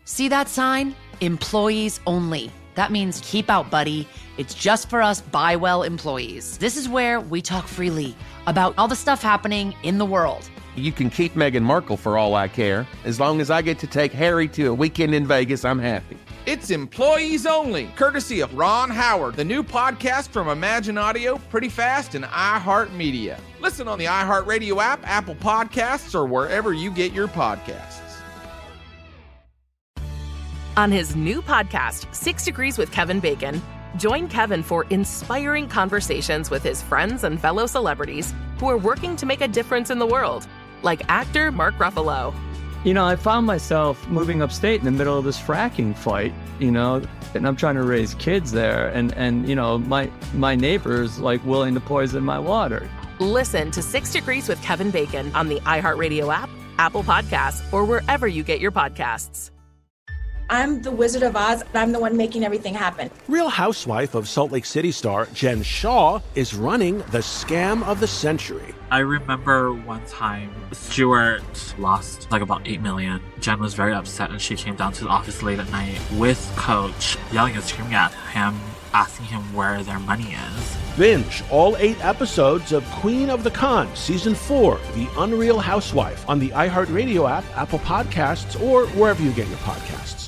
See that sign? Employees only. That means keep out, buddy. It's just for us buy well employees. This is where we talk freely about all the stuff happening in the world. You can keep Meghan Markle for all I care. As long as I get to take Harry to a weekend in Vegas, I'm happy. It's Employees Only, courtesy of Ron Howard, the new podcast from Imagine Audio, Pretty Fast, and iHeartMedia. Listen on the iHeartRadio app, Apple Podcasts, or wherever you get your podcasts. On his new podcast, 6 Degrees with Kevin Bacon, join Kevin for inspiring conversations with his friends and fellow celebrities who are working to make a difference in the world, like actor Mark Ruffalo. You know, I found myself moving upstate in the middle of this fracking fight, and I'm trying to raise kids there. And my neighbor's like willing to poison my water. Listen to 6 Degrees with Kevin Bacon on the iHeartRadio app, Apple Podcasts, or wherever you get your podcasts. I'm the Wizard of Oz. I'm the one making everything happen. Real Housewife of Salt Lake City star Jen Shaw is running the scam of the century. I remember one time Stuart lost like about $8 million. Jen was very upset and she came down to the office late at night with Coach, yelling and screaming at him, asking him where their money is. Binge all 8 episodes of Queen of the Con, Season 4, The Unreal Housewife, on the iHeartRadio app, Apple Podcasts, or wherever you get your podcasts.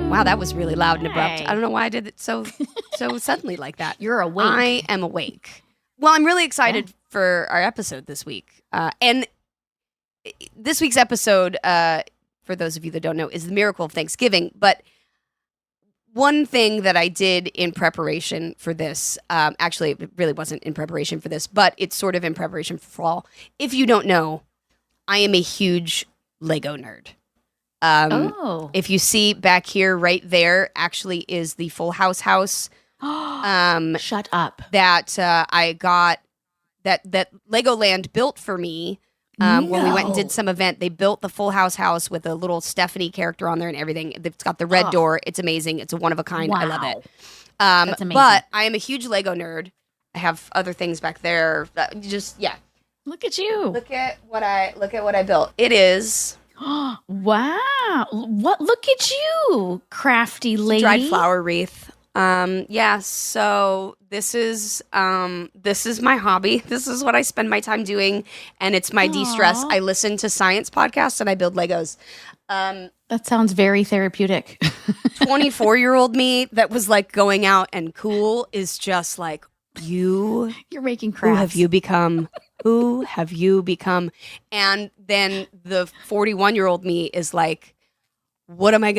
Wow, that was really loud and abrupt. I don't know why I did it so suddenly like that. You're awake. I am awake. Well, I'm really excited for our episode this week. And this week's episode, for those of you that don't know, is the Miracle of Thanksgiving. But one thing that I did in preparation for this, actually, it really wasn't in preparation for this, but it's sort of in preparation for fall. If you don't know, I am a huge Lego nerd. If you see back here, right there, actually is the Full House house. Shut up. That I got, that Legoland built for me when we went and did some event. They built the Full House house with a little Stephanie character on there and everything. It's got the red door. It's amazing. It's a one of a kind. Wow. I love it. That's amazing. But I am a huge Lego nerd. I have other things back there. Look at you. Look at what I built. It is. Wow. Look at you, crafty lady. Dried flower wreath. So this is my hobby. This is what I spend my time doing, and it's my de-stress. I listen to science podcasts and I build Legos. That sounds very therapeutic. 24-year-old me that was like going out and cool is just like, you're making crafts. Who have you become? Who have you become? And then the 41-year-old me is like, where am I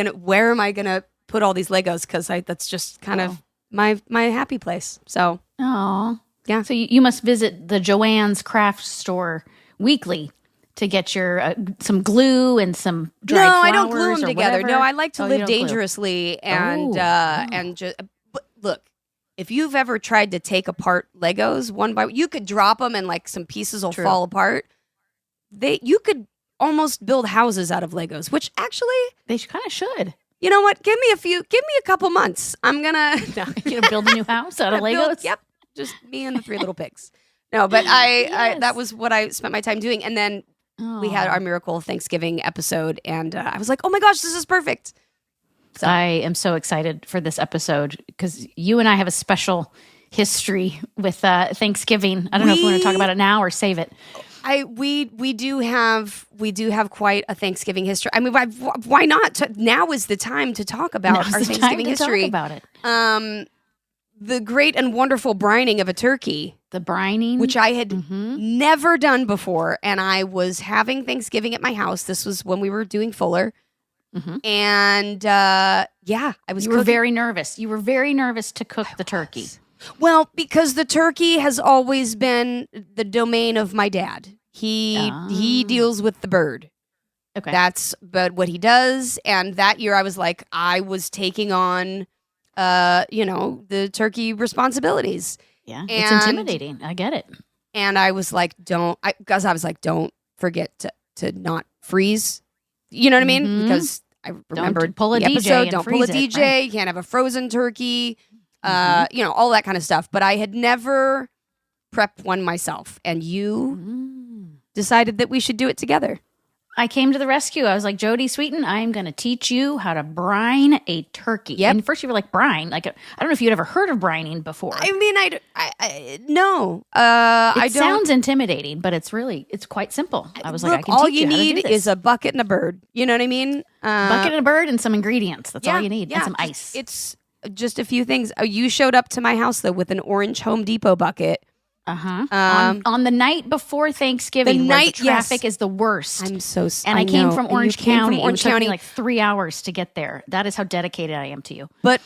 gonna put all these Legos? Because that's just kind of my happy place. So, yeah. So you must visit the Joann's craft store weekly to get your some glue and some dried flowers. No, I don't glue them together. Whatever. No, I like to live dangerously and just. But look, if you've ever tried to take apart Legos one by one, you could drop them and like some pieces will fall apart. You could almost build houses out of Legos, which actually they kind of should. You know what? Give me a couple months. I'm gonna build a new house out of Legos. Yep, just me and the 3 little pigs. No, but I that was what I spent my time doing, and then we had our Miracle Thanksgiving episode, and I was like, oh my gosh, this is perfect. So. I am so excited for this episode because you and I have a special history with Thanksgiving. I don't know if we want to talk about it now or save it. We do have quite a Thanksgiving history. I mean, why not? Now is the time to talk about our Thanksgiving history. Talk about it. The great and wonderful brining of a turkey. The brining, which I had never done before, and I was having Thanksgiving at my house. This was when we were doing Fuller. And I was. You were very nervous. You were very nervous to cook the turkey. Well, because the turkey has always been the domain of my dad. He deals with the bird. Okay, that's what he does. And that year, I was like, I was taking on, the turkey responsibilities. Yeah, it's intimidating. I get it. And I was like, don't forget to not freeze. You know what I mean? Because I remembered Don't pull a the DJ episode. and Don't pull a freeze it, DJ. right. You can't have a frozen turkey. All that kind of stuff. But I had never prepped one myself, and you decided that we should do it together. I came to the rescue. I was like, Jodie Sweeten, I'm going to teach you how to brine a turkey. Yep. And first you were like, brine? Like, I don't know if you'd ever heard of brining before. I mean, no. It sounds intimidating, but it's quite simple. I was like, I can all teach you you how to need do this. is a bucket and a bird. You know what I mean? Bucket and a bird and some ingredients. That's all you need. Yeah. And some ice. It's just a few things. You showed up to my house, though, with an orange Home Depot bucket. On the night before Thanksgiving, where the traffic is the worst. I'm so and I came from Orange County. Orange it took County. me like 3 hours to get there. That is how dedicated I am to you. But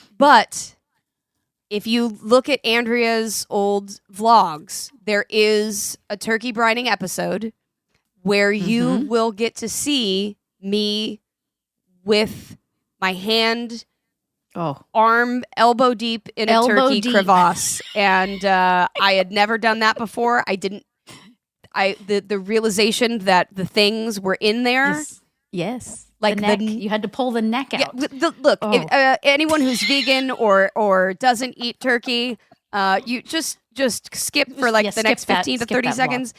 if you look at Andrea's old vlogs, there is a turkey brining episode where you will get to see me with my hand, arm, elbow deep in a turkey crevasse. And I had never done that before. The realization that the things were in there. Yes. Like the neck. You had to pull the neck out. Yeah, look, if, anyone who's vegan or doesn't eat turkey, you just skip for like the next 15 to 30 seconds.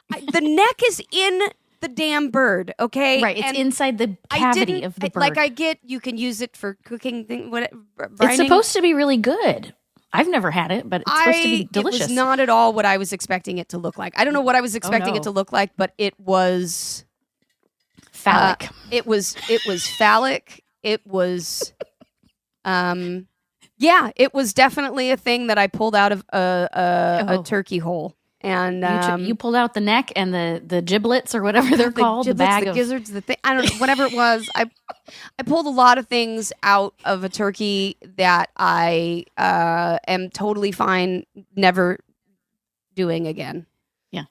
The neck is in the damn bird, okay? Right, it's inside the cavity of the bird. Like I get, you can use it for cooking, It's supposed to be really good. I've never had it, but it's supposed to be delicious. It was not at all what I was expecting it to look like. I don't know what I was expecting it to look like, but it was phallic. It was phallic. It was, it was definitely a thing that I pulled out of a turkey hole. And you pulled out the neck and the giblets or whatever they're called, the bag of gizzards, the thing. I don't know, whatever it was. I pulled a lot of things out of a turkey that I am totally fine never doing again. Yeah.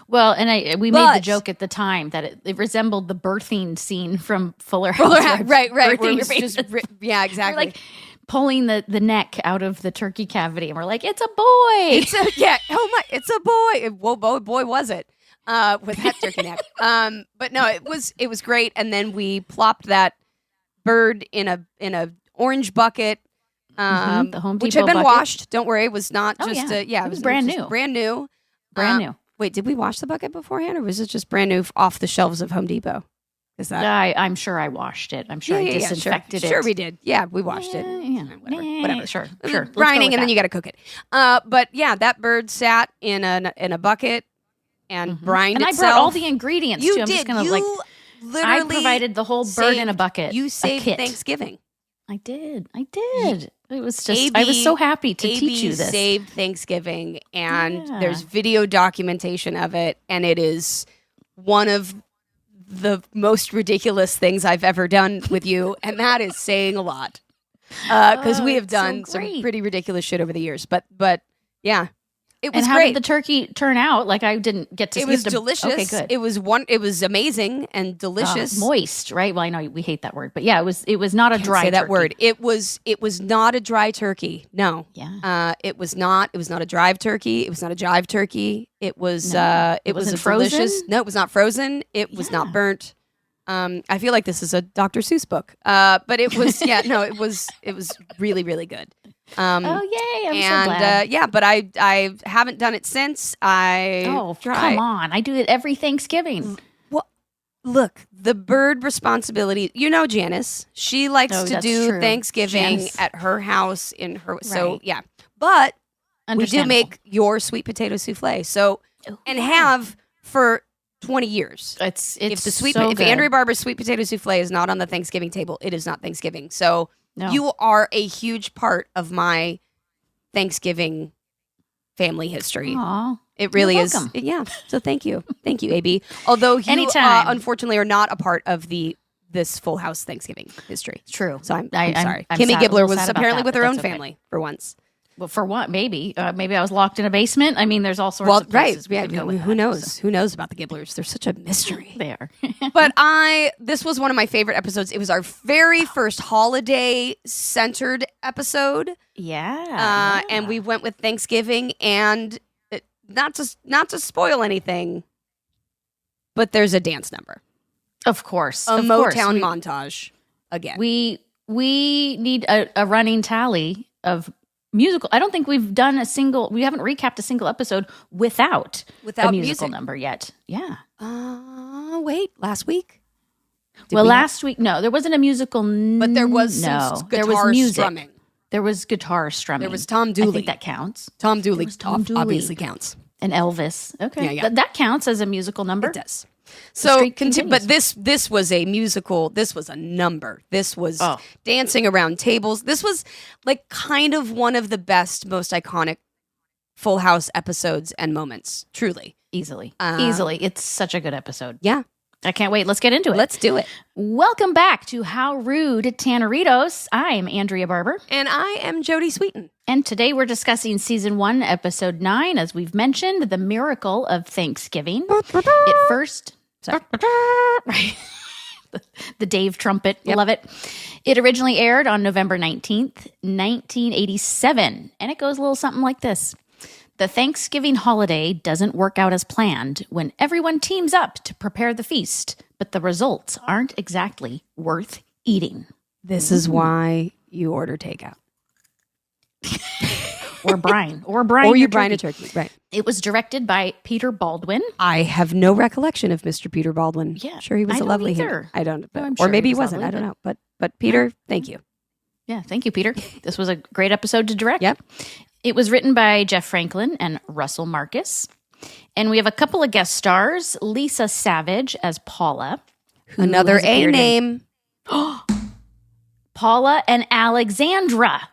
Well, and we made the joke at the time that it resembled the birthing scene from Fuller House. Right. Where Birthing it was just, exactly. We're like pulling the neck out of the turkey cavity, and we're like, it's a boy. It's a boy. Boy, was it with that turkey neck. But no, it was great. And then we plopped that bird in a orange bucket, the Home Depot which had been bucket. washed. Don't worry, it was not Oh, just yeah. it was brand just new. brand new. Brand new. Wait, did we wash the bucket beforehand, or was it just brand new off the shelves of Home Depot? Is that? I'm sure I washed it. I'm sure I disinfected it. Sure, we did. Yeah, we washed it. Yeah, Whatever. Sure. Brining, and then you got to cook it. But yeah, that bird sat in a bucket and brined and itself. I brought all the ingredients too. I'm just gonna literally I provided the whole bird in a bucket. You saved a kit. Thanksgiving. I did. It was just. I was so happy to teach you this. Saved Thanksgiving, and there's video documentation of it, and it is one of the most ridiculous things I've ever done with you, and that is saying a lot. Because we have done some pretty ridiculous shit over the years, but yeah, it was and how great. did the turkey turn out? Like I didn't get to. It was delicious. Okay, good. It was amazing and delicious. Moist, right? Well, I know we hate that word, but yeah, it was not a dry. Say that turkey. word. It was not a dry turkey. No. Yeah. It was not a dry turkey. It was not a jive turkey. It was. It was a frozen? delicious. No, it was not frozen. It was not burnt. I feel like this is a Dr. Seuss book. But it was. It was really, really good. Yay! I'm so glad. But I haven't done it since. Come on! I do it every Thanksgiving. Well, look, the bird responsibility. You know, Janice. She likes to do true. Thanksgiving Janice. at her house in her. So Right. yeah, but we do Understandable. make your sweet potato souffle. So and have for 20 years. It's if so good. Andrea Barber's sweet potato souffle is not on the Thanksgiving table, it is not Thanksgiving. So No. you are a huge part of my Thanksgiving family history. Aw. It really You're is. welcome. Yeah. So thank you, AB. Although you Anytime. unfortunately are not a part of this Full House Thanksgiving history. True. So I'm I'm- sorry. I'm Kimmy sad- a Gibbler little was sad about apparently that, with her but own that's okay. family for once. Well, for what? Maybe I was locked in a basement. I mean, there's all sorts of places we could go with who that, knows? so. Who knows about the Gibblers? They're such a mystery. They are. But this was one of my favorite episodes. It was our very first holiday centered episode. Yeah. And we went with Thanksgiving, and not to spoil anything, but there's a dance number. Of course. A of course. Motown montage again. We need a running tally of musical. I don't think we haven't recapped a single episode without a musical number yet. Yeah. Wait, last week? Last week, no, there wasn't a musical. But there was there was music. strumming. There was guitar strumming. There was Tom Dooley. I think that counts. Tom Dooley obviously counts. And Elvis. Okay. Yeah. That counts as a musical number. It does. So, but this was a musical. This was a number. This was dancing around tables. This was like kind of one of the best, most iconic Full House episodes and moments. Truly. Easily. Easily. It's such a good episode. Yeah. I can't wait. Let's get into it. Let's do it. Welcome back to How Rude Tanneritos. I'm Andrea Barber. And I am Jodie Sweeten. And today we're discussing Season 1, Episode 9, as we've mentioned, The Miracle of Thanksgiving. It first... Sorry. Right. The Dave trumpet. Yep. Love it. It originally aired on November 19th, 1987. And it goes a little something like this. The Thanksgiving holiday doesn't work out as planned when everyone teams up to prepare the feast, but the results aren't exactly worth eating. This is why you order takeout. Or brine. Or you brine a turkey. Right. It was directed by Peter Baldwin. I have no recollection of Mr. Peter Baldwin. Yeah. Sure, he was a lovely either. I don't know. No, or maybe he wasn't. Lovely, I don't know. But Peter, thank you. Yeah, thank you, Peter. This was a great episode to direct. Yep. It was written by Jeff Franklin and Russell Marcus. And we have a couple of guest stars. Lisa Savage as Paula. Another A name. Paula and Alexandra.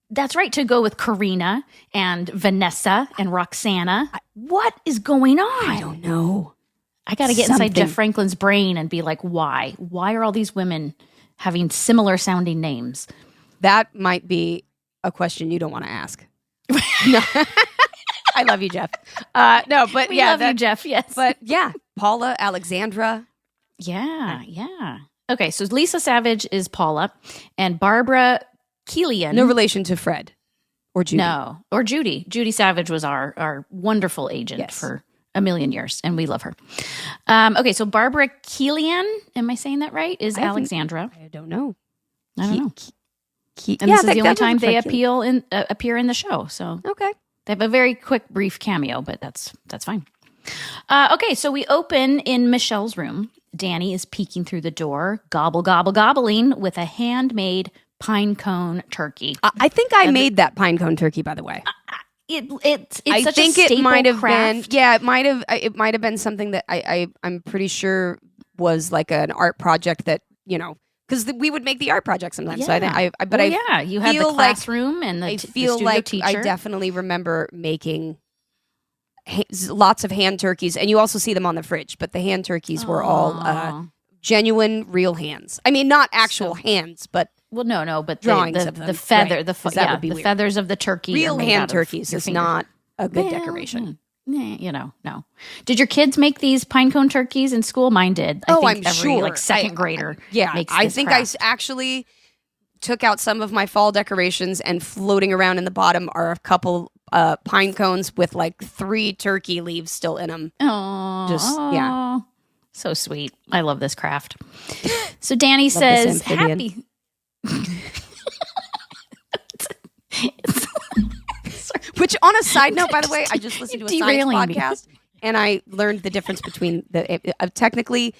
That's right, to go with Karina and Vanessa and Roxana. What is going on? I don't know. I got to get inside Jeff Franklin's brain and be like, why? Why are all these women having similar sounding names? That might be a question you don't want to ask. No. I love you, Jeff. No, but we love you, Jeff. Yes. But yeah, Paula, Alexandra. Yeah. Okay, so Lisa Savage is Paula and Barbara Keelian. No relation to Fred or Judy. No, or Judy. Judy Savage was our wonderful agent for a million years, and we love her. Okay, so Barbara Keelian, am I saying that right? Is Alexandra? I don't know. I don't know. And this is the only time they appear in the show. So okay, they have a very quick, brief cameo, but that's fine. Okay, so we open in Michelle's room. Danny is peeking through the door, gobble, gobble, gobbling with a handmade pine cone turkey. I think I made that pine cone turkey, by the way. It's I such think a staple it might have craft. been. Yeah, it might have been something that I'm pretty sure was like an art project that because we would make the art project sometimes. Yeah. So you had the classroom and I the feel studio like teacher. I definitely remember making lots of hand turkeys, and you also see them on the fridge. But the hand turkeys were all genuine, real hands. I mean, not actual hands, but. Well, no, but drawings of them. The feather, right. the feathers of the turkey. Real hand turkeys is not a good decoration. No. Did your kids make these pinecone turkeys in school? Mine did. I think I'm every, sure. Like second grader. Makes I this think craft. I actually took out some of my fall decorations, and floating around in the bottom are a couple pine cones with like 3 turkey leaves still in them. Oh, so sweet. I love this craft. So Danny says, "Happy." Which, on a side note, by the way, I just listened to a science me. podcast, and I learned the difference between technically,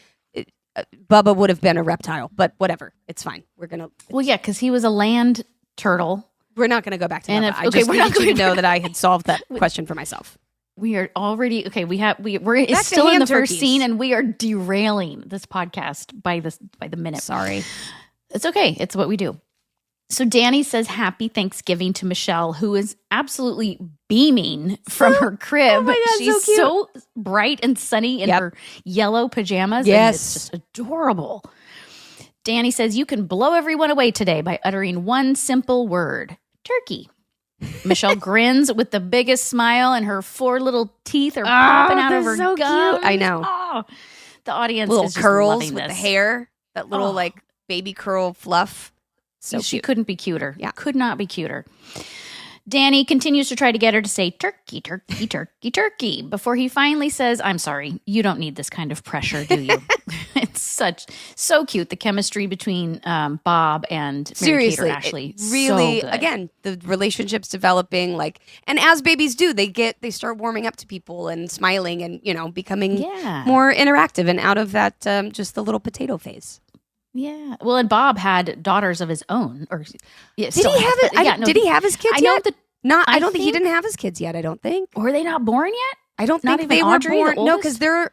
Bubba would have been a reptile, but whatever, it's fine. We're gonna. Well, yeah, because he was a land turtle. We're not gonna go back to Bubba. I just wanted you to know that I had solved that question for myself. We are already okay. We're Back still in the turkeys. first scene, and we are derailing this podcast by the minute. Sorry. It's okay. It's what we do. So Danny says happy Thanksgiving to Michelle, who is absolutely beaming from her crib. Oh my God, She's so bright and sunny in her yellow pajamas. Yes. And it's just adorable. Danny says you can blow everyone away today by uttering one simple word, turkey. Michelle grins with the biggest smile, and her 4 little teeth are popping out of her so gums. cute. I know. Oh, the audience Little is just curls loving with this. the hair, that little like baby curl fluff. So she cute. couldn't be cuter. Yeah. Could not be cuter. Danny continues to try to get her to say turkey, turkey, turkey, turkey before he finally says, I'm sorry, you don't need this kind of pressure, do you? It's so cute. The chemistry between Bob and Mary Kate are actually really, so good. again, the relationship's developing, like, and as babies do, they start warming up to people and smiling and, becoming more interactive and out of that just the little potato phase. Yeah. Well, and Bob had daughters of his own. Or did he have it? Did he have his kids yet? I don't think he didn't have his kids yet. I don't think. Were they not born yet? I don't think they were born. No, because they're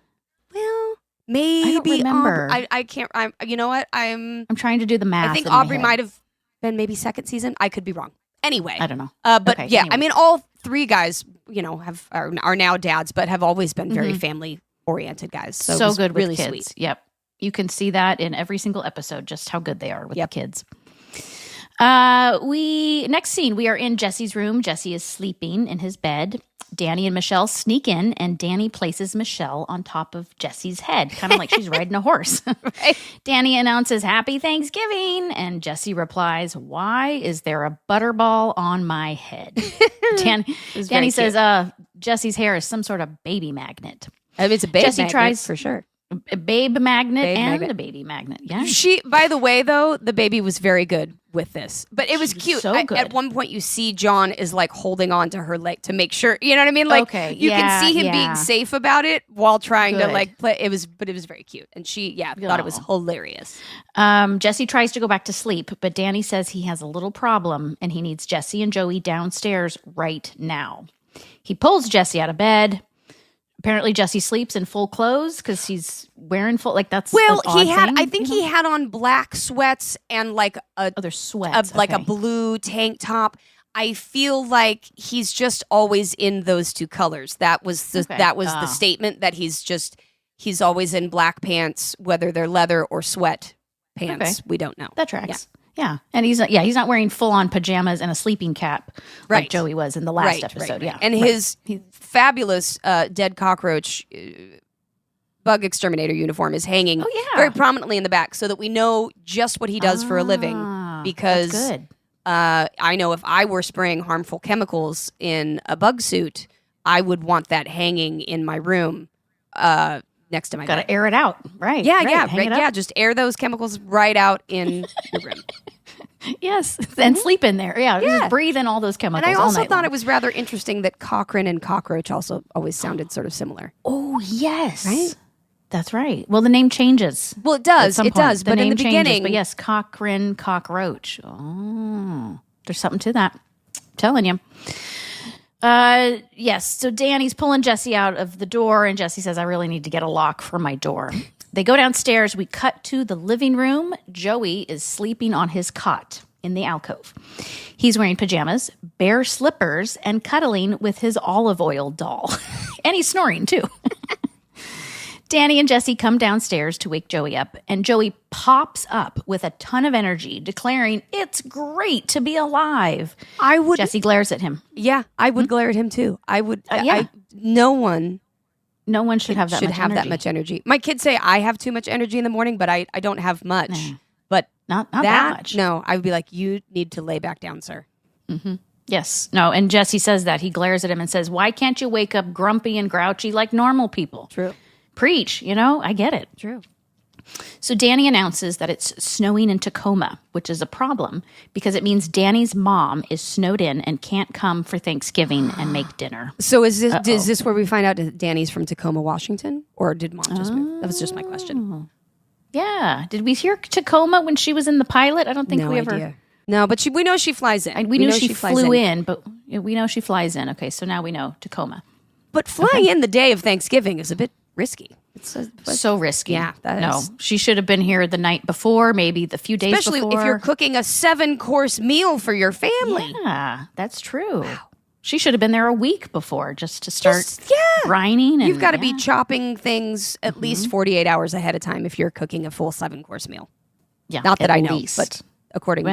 maybe. I don't remember. I can't. You know what? I'm trying to do the math. I think Aubrey might have been maybe second season. I could be wrong. Anyway, I don't know. But okay, yeah, anyway. I mean, all three guys, are now dads, but have always been very family oriented guys. So good with really kids. Sweet. Yep. You can see that in every single episode, just how good they are with the kids. Next scene, we are in Jesse's room. Jesse is sleeping in his bed. Danny and Michelle sneak in, and Danny places Michelle on top of Jesse's head, kind of like she's riding a horse. Right. Danny announces, Happy Thanksgiving, and Jesse replies, Why is there a butterball on my head? Danny says, Jesse's hair is some sort of baby magnet. I mean, it's a baby Jesse magnet, tries for sure. A babe magnet and a baby magnet. Yeah. By the way, though, the baby was very good with this, but it was cute. So good. At one point, you see John is like holding on to her leg to make sure, you know what I mean? Like, you can see him being safe about it while trying to like play. It was very cute. And she, thought it was hilarious. Jesse tries to go back to sleep, but Danny says he has a little problem and he needs Jesse and Joey downstairs right now. He pulls Jesse out of bed. Apparently, Jesse sleeps in full clothes because he's wearing full. Like that's an odd thing, I think he had on black sweats and like they're sweats, like a blue tank top. I feel like he's just always in those two colors. That was the statement that he's always in black pants, whether they're leather or sweat pants. Okay. We don't know. That tracks. Yeah. And he's not wearing full on pajamas and a sleeping cap like Joey was in the last episode. Yeah. And his fabulous dead cockroach bug exterminator uniform is hanging very prominently in the back so that we know just what he does for a living. Because that's good. I know if I were spraying harmful chemicals in a bug suit, I would want that hanging in my room next to my bed. Gotta air it out. Right. Yeah. Just air those chemicals right out in your room. Yes. And sleep in there. Yeah. Just breathe in all those chemicals. And I also thought long. it was rather interesting that Cochrane and cockroach also always sounded sort of similar. Oh, yes. Right? That's right. Well, the name changes. Well, it does. It does. But in the beginning. But yes, Cochrane, cockroach. Oh, there's something to that. I'm telling you. Yes. So Danny's pulling Jesse out of the door, and Jesse says, I really need to get a lock for my door. They go downstairs. We cut to the living room. Joey is sleeping on his cot in the alcove. He's wearing pajamas, bare slippers, and cuddling with his olive oil doll. And he's snoring, too. Danny and Jesse come downstairs to wake Joey up, and Joey pops up with a ton of energy, declaring, it's great to be alive. Jesse glares at him. Yeah, I would glare at him, too. I would. No one should have that much energy. My kids say I have too much energy in the morning, but I don't have much. But not that much. No, I would be like, you need to lay back down, sir. Mm-hmm. Yes. No, and Jesse says that. He glares at him and says, why can't you wake up grumpy and grouchy like normal people? True. Preach, I get it. True. So Danny announces that it's snowing in Tacoma, which is a problem because it means Danny's mom is snowed in and can't come for Thanksgiving and make dinner. So is this where we find out that Danny's from Tacoma, Washington? Or did mom just move? That was just my question. Yeah. Did we hear Tacoma when she was in the pilot? I don't think we ever... idea. No, but we know she flies in. We knew she flew in, but we know she flies in. Okay, so now we know Tacoma. But flying in the day of Thanksgiving is a bit risky. It's so risky. Yeah, she should have been here the night before, maybe the few days before. Especially if you're cooking a 7-course meal for your family. Yeah, that's true. Wow. She should have been there a week before just to start brining. You've got to be chopping things at least 48 hours ahead of time if you're cooking a full 7-course meal. Yeah, not that I know, but according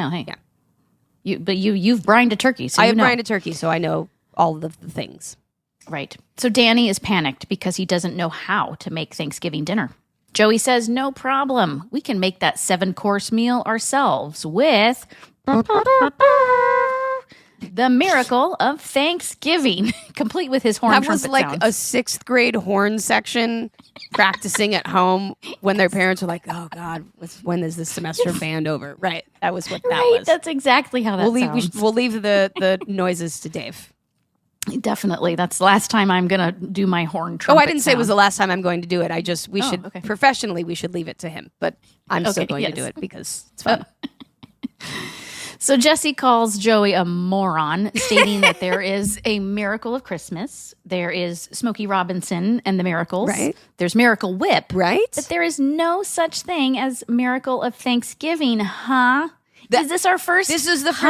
you've brined a turkey, so I have brined a turkey, so I know all of the things. Right. So Danny is panicked because he doesn't know how to make Thanksgiving dinner. Joey says, no problem. We can make that 7-course meal ourselves with The Miracle of Thanksgiving, complete with his horn That trumpet was like sounds. a 6th grade horn section practicing at home when their parents were like, oh, God, when is this semester of band over? Right. That was what that right, was. that's exactly how that sounds. We'll leave the noises to Dave. Definitely. That's the last time I'm going to do my horn trumpet I didn't say it was the sound. last time I'm going to do it. Professionally, we should leave it to him. But I'm still going to do it because it's fun. So Jesse calls Joey a moron, stating that there is a Miracle of Christmas. There is Smokey Robinson and the Miracles. Right. There's Miracle Whip. Right. But there is no such thing as Miracle of Thanksgiving, huh? Is this our first? This is the first.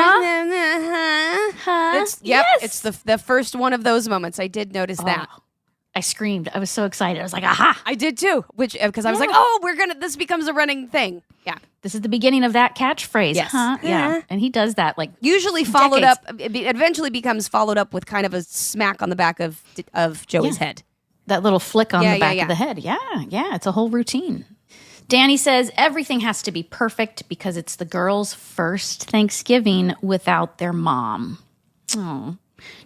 Huh? It's Yes. it's the first one of those moments. I did notice that. I screamed. I was so excited. I was like, aha. I did too. Because I was like, this becomes a running thing. Yeah. This is the beginning of that catchphrase, Yes. huh? Yeah. And he does that like Usually followed decades. up. It eventually becomes followed up with kind of a smack on the back of Joey's head. That little flick on the back yeah. of the head. Yeah. It's a whole routine. Danny says everything has to be perfect because it's the girls' first Thanksgiving without their mom. Oh.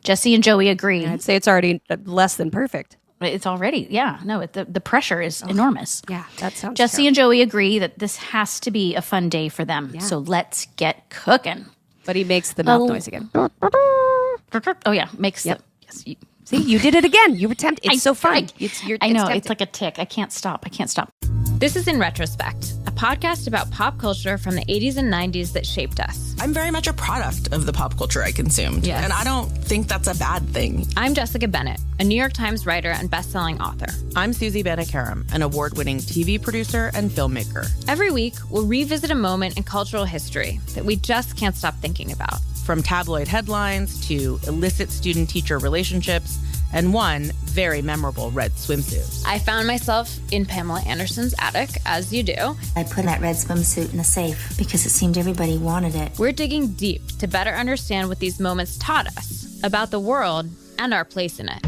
Jesse and Joey agree. I'd say it's already less than perfect. It's already, the pressure is enormous. Yeah, that sounds Jesse and Joey agree that this has to be a fun day for them. So let's get cooking. But he makes the mouth noise again. Oh, yeah. Makes the... Yes, See, you did it again. You attempted. It's so fun. I know. It's like a tick. I can't stop. This is In Retrospect, a podcast about pop culture from the 80s and 90s that shaped us. I'm very much a product of the pop culture I consumed. Yes. And I don't think that's a bad thing. I'm Jessica Bennett, a New York Times writer and best-selling author. I'm Susie Banikarim, an award-winning TV producer and filmmaker. Every week, we'll revisit a moment in cultural history that we just can't stop thinking about. From tabloid headlines to illicit student-teacher relationships and one very memorable red swimsuit. I found myself in Pamela Anderson's attic, as you do. I put that red swimsuit in the safe because it seemed everybody wanted it. We're digging deep to better understand what these moments taught us about the world and our place in it.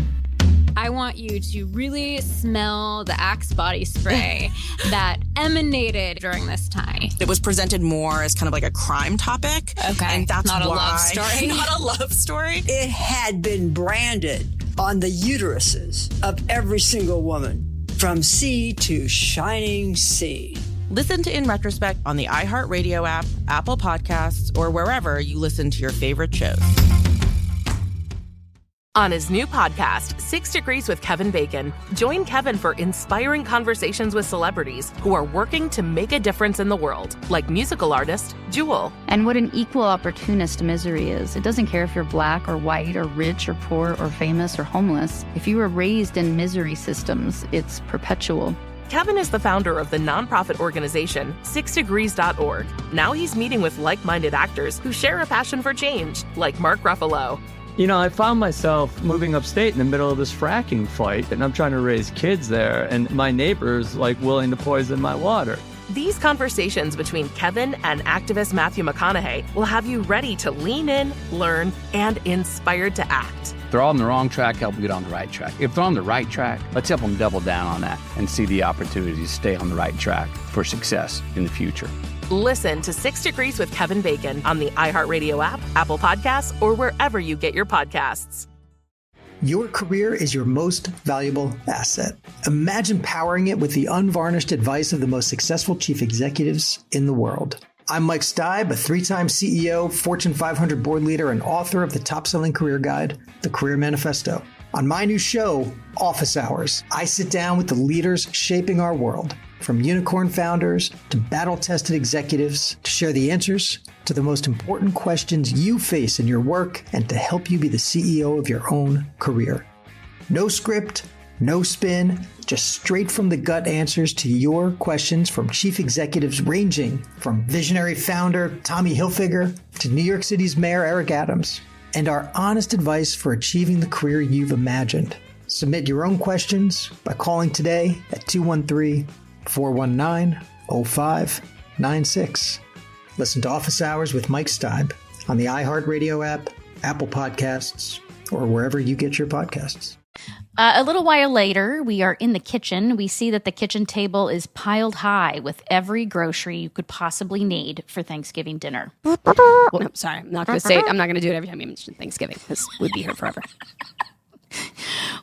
I want you to really smell the Axe body spray that emanated during this time. It was presented more as kind of like a crime topic. Okay, and that's not a why, love story. Not a love story. It had been branded on the uteruses of every single woman, from sea to shining sea. Listen to In Retrospect on the iHeartRadio app, Apple Podcasts, or wherever you listen to your favorite shows. On his new podcast, 6 Degrees with Kevin Bacon, join Kevin for inspiring conversations with celebrities who are working to make a difference in the world, like musical artist Jewel. And what an equal opportunist misery is. It doesn't care if you're black or white or rich or poor or famous or homeless. If you were raised in misery systems, it's perpetual. Kevin is the founder of the nonprofit organization 6degrees.org. Now he's meeting with like-minded actors who share a passion for change, like Mark Ruffalo. You know, I found myself moving upstate in the middle of this fracking fight, and I'm trying to raise kids there, and my neighbor's like willing to poison my water. These conversations between Kevin and activist Matthew McConaughey will have you ready to lean in, learn, and inspired to act. If they're all on the wrong track, help them get on the right track. If they're on the right track, let's help them double down on that and see the opportunity to stay on the right track for success in the future. Listen to 6 Degrees with Kevin Bacon on the iHeartRadio app, Apple Podcasts, or wherever you get your podcasts. Your career is your most valuable asset. Imagine powering it with the unvarnished advice of the most successful chief executives in the world. I'm Mike Steib, a 3-time CEO, Fortune 500 board leader, and author of the top-selling career guide, The Career Manifesto. On my new show, Office Hours, I sit down with the leaders shaping our world, from unicorn founders to battle-tested executives, to share the answers to the most important questions you face in your work and to help you be the CEO of your own career. No script, no spin, just straight from the gut answers to your questions from chief executives ranging from visionary founder Tommy Hilfiger to New York City's Mayor Eric Adams, and our honest advice for achieving the career you've imagined. Submit your own questions by calling today at 213-419-0596. Listen to Office Hours with Mike Steib on the iHeartRadio app, Apple Podcasts, or wherever you get your podcasts. A little while later, we are in the kitchen. We see that the kitchen table is piled high with every grocery you could possibly need for Thanksgiving dinner. No, sorry, I'm not going to say it. I'm not going to do it every time you mention Thanksgiving because we'd be here forever.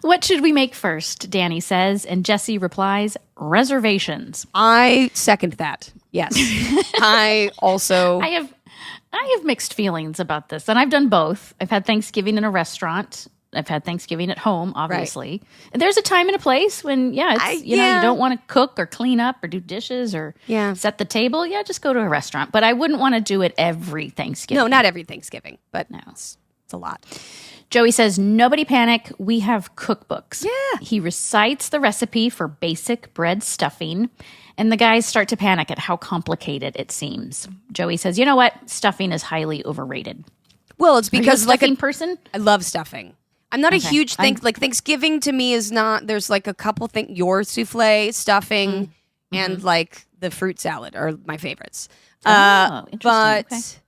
What should we make first? Danny says, and Jesse replies, reservations. I second that. Yes. I have mixed feelings about this, and I've done both. I've had Thanksgiving in a restaurant. I've had Thanksgiving at home, obviously. Right. There's a time and a place when, it's, you don't want to cook or clean up or do dishes or set the table. Yeah, just go to a restaurant. But I wouldn't want to do it every Thanksgiving. No, not every Thanksgiving, but no, it's a lot. Joey says, nobody panic. We have cookbooks. Yeah. He recites the recipe for basic bread stuffing, and the guys start to panic at how complicated it seems. Joey says, you know what? Stuffing is highly overrated. Well, it's because like a person. I love stuffing. I'm not a huge Thanksgiving to me is not, there's like a couple things, your souffle, stuffing, and like the fruit salad are my favorites. Interesting.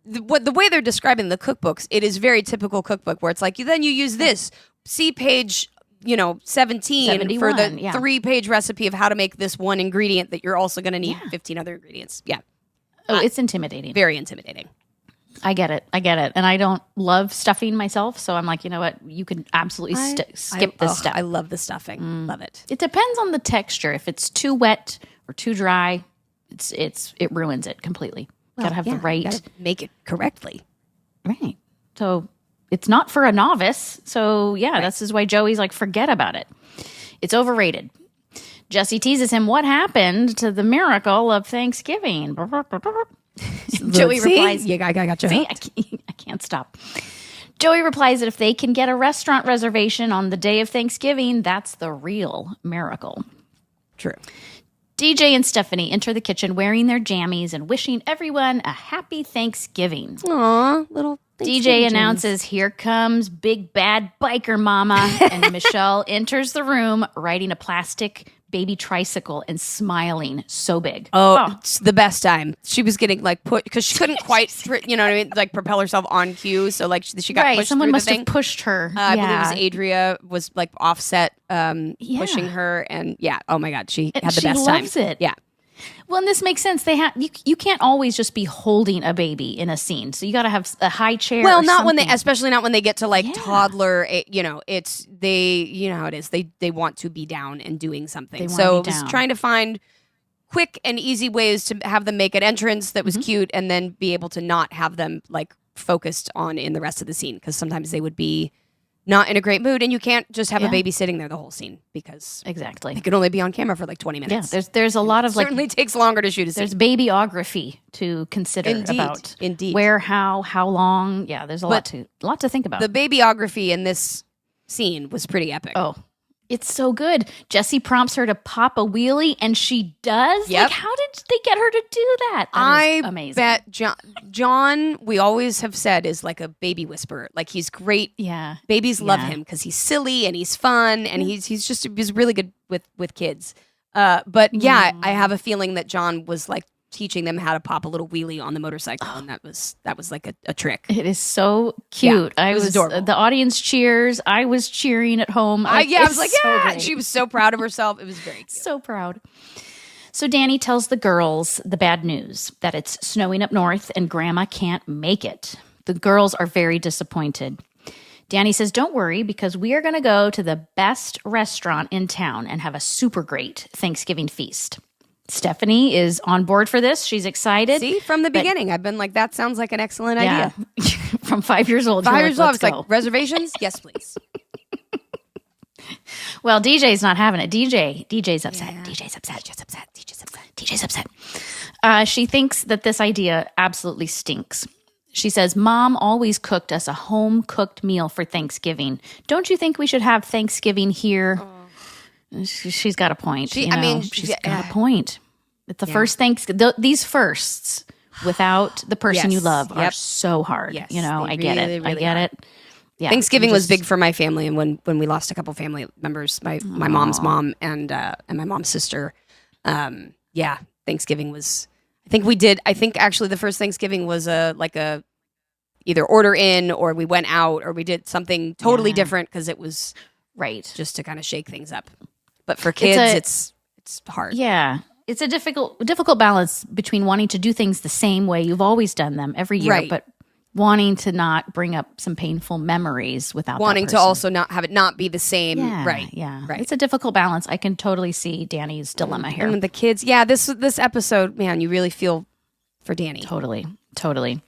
But the way they're describing the cookbooks, it is very typical cookbook where it's like, then you use this, see page, 17 for the 3-page recipe of how to make this one ingredient that you're also going to need 15 other ingredients. Yeah. Oh, it's intimidating. Very intimidating. I get it. And I don't love stuffing myself. So I'm like, you know what? You can absolutely skip this stuff. I love the stuffing. Love it. It depends on the texture. If it's too wet or too dry, it ruins it completely. Gotta have the right. Gotta make it correctly. Right. So it's not for a novice. So this is why Joey's like, forget about it. It's overrated. Jesse teases him, what happened to the miracle of Thanksgiving? Joey replies, I got you. I can't stop. Joey replies that if they can get a restaurant reservation on the day of Thanksgiving, that's the real miracle. True. DJ and Stephanie enter the kitchen wearing their jammies and wishing everyone a happy Thanksgiving. Aw, little DJ announces, here comes big bad biker mama, and Michelle enters the room riding a plastic baby tricycle and smiling so big. Oh, it's the best time. She was getting like put because she couldn't quite, like propel herself on cue. So like she got pushed someone through must the have pushed her. I believe it was Adria was like offset pushing her, and oh my god, she had the best time. She loves it. Yeah. Well, and this makes sense. You can't always just be holding a baby in a scene, so you got to have a high chair. Well, or not something. especially not when they get to like toddler. It's they, how it is. They want to be down and doing something. So just trying to find quick and easy ways to have them make an entrance that was cute, and then be able to not have them like focused on in the rest of the scene, because sometimes they would be not in a great mood, and you can't just have a baby sitting there the whole scene because exactly they can only be on camera for like 20 minutes. Yeah, there's a lot of certainly takes longer to shoot a scene. There's babyography to consider about where, how long. Yeah, there's a lot to think about. The babyography in this scene was pretty epic. Oh, it's so good. Jesse prompts her to pop a wheelie, and she does. Yep. Like, how did they get her to do that? That is amazing. Bet John, we always have said, is like a baby whisperer. Like, he's great. Yeah, babies love him because he's silly and he's fun, and he's really good with kids. But I have a feeling that John was like teaching them how to pop a little wheelie on the motorcycle, and that was like a trick. It is so cute. It was adorable. The audience cheers. I was cheering at home. I was like, yeah. She was so proud of herself. It was very cute. So proud. So Danny tells the girls the bad news, that it's snowing up north and Grandma can't make it. The girls are very disappointed. Danny says, don't worry, because we are going to go to the best restaurant in town and have a super great Thanksgiving feast. Stephanie is on board for this. She's excited. See, from the beginning, I've been like, that sounds like an excellent idea. From 5 years old. 5 years old, I was like, reservations? Yes, please. Well, DJ's not having it. DJ's upset. Yeah. DJ's upset. She thinks that this idea absolutely stinks. She says, Mom always cooked us a home-cooked meal for Thanksgiving. Don't you think we should have Thanksgiving here? Oh. She's got a point. She's got a point. It's the first these firsts without the person you love are so hard. Yes, I get it. I get it. Yeah, Thanksgiving was big for my family, and when we lost a couple family members, my mom's mom and my mom's sister, Thanksgiving was. I think actually the first Thanksgiving was either order in or we went out or we did something totally different because it was Right. Just to kind of shake things up. But for kids, it's hard. Yeah. It's a difficult balance between wanting to do things the same way you've always done them every year, but wanting to not bring up some painful memories without wanting that to also not have it not be the same. Yeah, Right. Yeah. Right. It's a difficult balance. I can totally see Danny's dilemma here. And the kids, this episode, man, you really feel for Danny. Totally.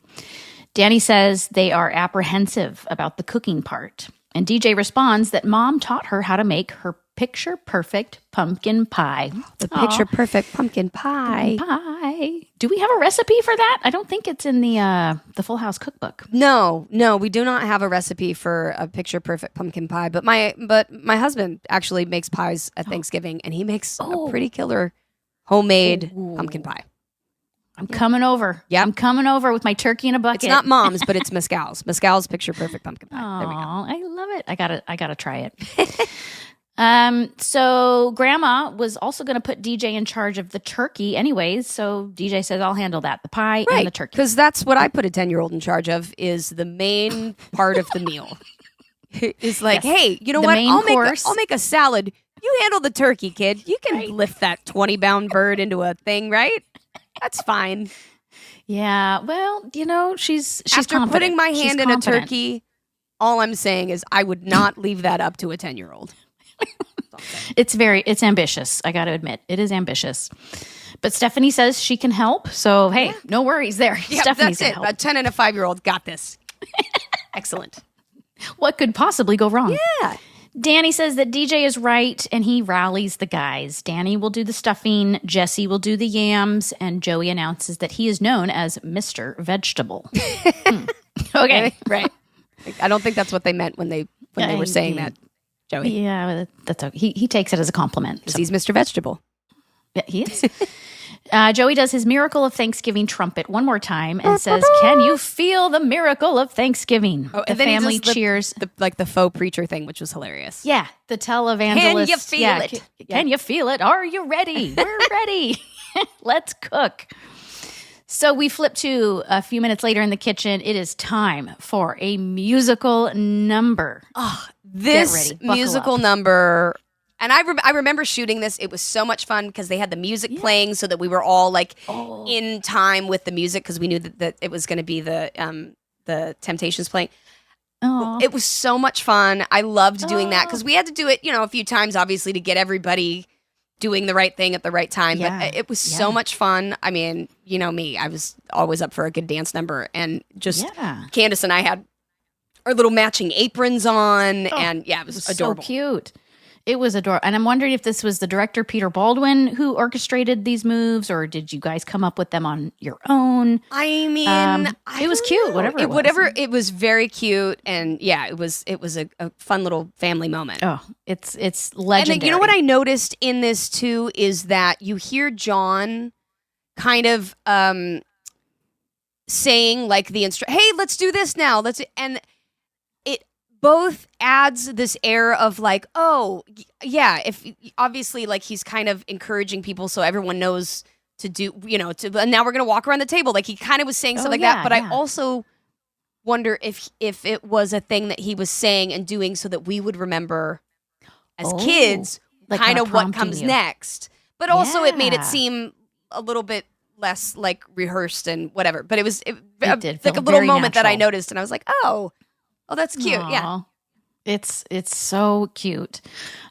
Danny says they are apprehensive about the cooking part. And DJ responds that Mom taught her how to make her picture-perfect pumpkin pie. The picture-perfect pumpkin pie. Do we have a recipe for that? I don't think it's in the Full House cookbook. No, we do not have a recipe for a picture-perfect pumpkin pie. But my husband actually makes pies at Thanksgiving, and he makes a pretty killer homemade pumpkin pie. I'm coming over. Yeah, I'm coming over with my turkey in a bucket. It's not Mom's, but it's Mescal's. Mescal's picture-perfect pumpkin pie. There we go. I love it. I gotta try it. So Grandma was also going to put DJ in charge of the turkey anyways. So DJ says, I'll handle that. The pie and the turkey. Because that's what I put a 10-year-old in charge of, is the main part of the meal. It's like, hey, you know what? I'll make a salad. You handle the turkey, kid. You can lift that 20-pound bird into a thing, right? That's fine. Yeah. Well, she's After confident. putting my hand in confident. a turkey, all I'm saying is I would not leave that up to a 10-year-old. It's ambitious. I got to admit, it is ambitious. But Stephanie says she can help. So, hey, no worries there. Yeah, Stephanie's that's it. help. A 10 and a 5-year-old got this. Excellent. What could possibly go wrong? Yeah. Danny says that DJ is right, and he rallies the guys. Danny will do the stuffing, Jesse will do the yams, and Joey announces that he is known as Mr. Vegetable. Okay. Right. I don't think that's what they meant when they were saying that, Joey. Yeah, that's okay. He takes it as a compliment. Because he's Mr. Vegetable. Yeah, he is. Joey does his Miracle of Thanksgiving trumpet one more time and says, "Can you feel the miracle of Thanksgiving?" Oh, the and then family he does cheers. The faux preacher thing, which was hilarious. Yeah, the televangelist. Can you feel it? Can you feel it? Are you ready? We're ready. Let's cook. So we flip to a few minutes later in the kitchen. It is time for a musical number. Oh, this musical number. And I remember shooting this. It was so much fun because they had the music playing so that we were all in time with the music because we knew that it was going to be the Temptations playing. Oh. It was so much fun. I loved doing that because we had to do it, a few times, obviously, to get everybody doing the right thing at the right time. Yeah. But it was so much fun. I mean, you know me, I was always up for a good dance number. And just Candace and I had our little matching aprons on. And it was adorable. So cute. It was adorable. And I'm wondering if this was the director, Peter Baldwin, who orchestrated these moves, or did you guys come up with them on your own? I mean, it was cute, whatever it was. It was very cute. And it was a fun little family moment. Oh, it's legendary. And then, you know what I noticed in this too is that you hear John kind of saying hey, let's do this now. And it both adds this air of if obviously he's kind of encouraging people so everyone knows to do, and now we're going to walk around the table. He kind of was saying something that, but I also wonder if it was a thing that he was saying and doing so that we would remember as kids kind of what comes next. But also it made it seem a little bit less rehearsed and whatever. But it was a little moment that I noticed and I was like, oh, that's cute. Aww. Yeah. It's so cute.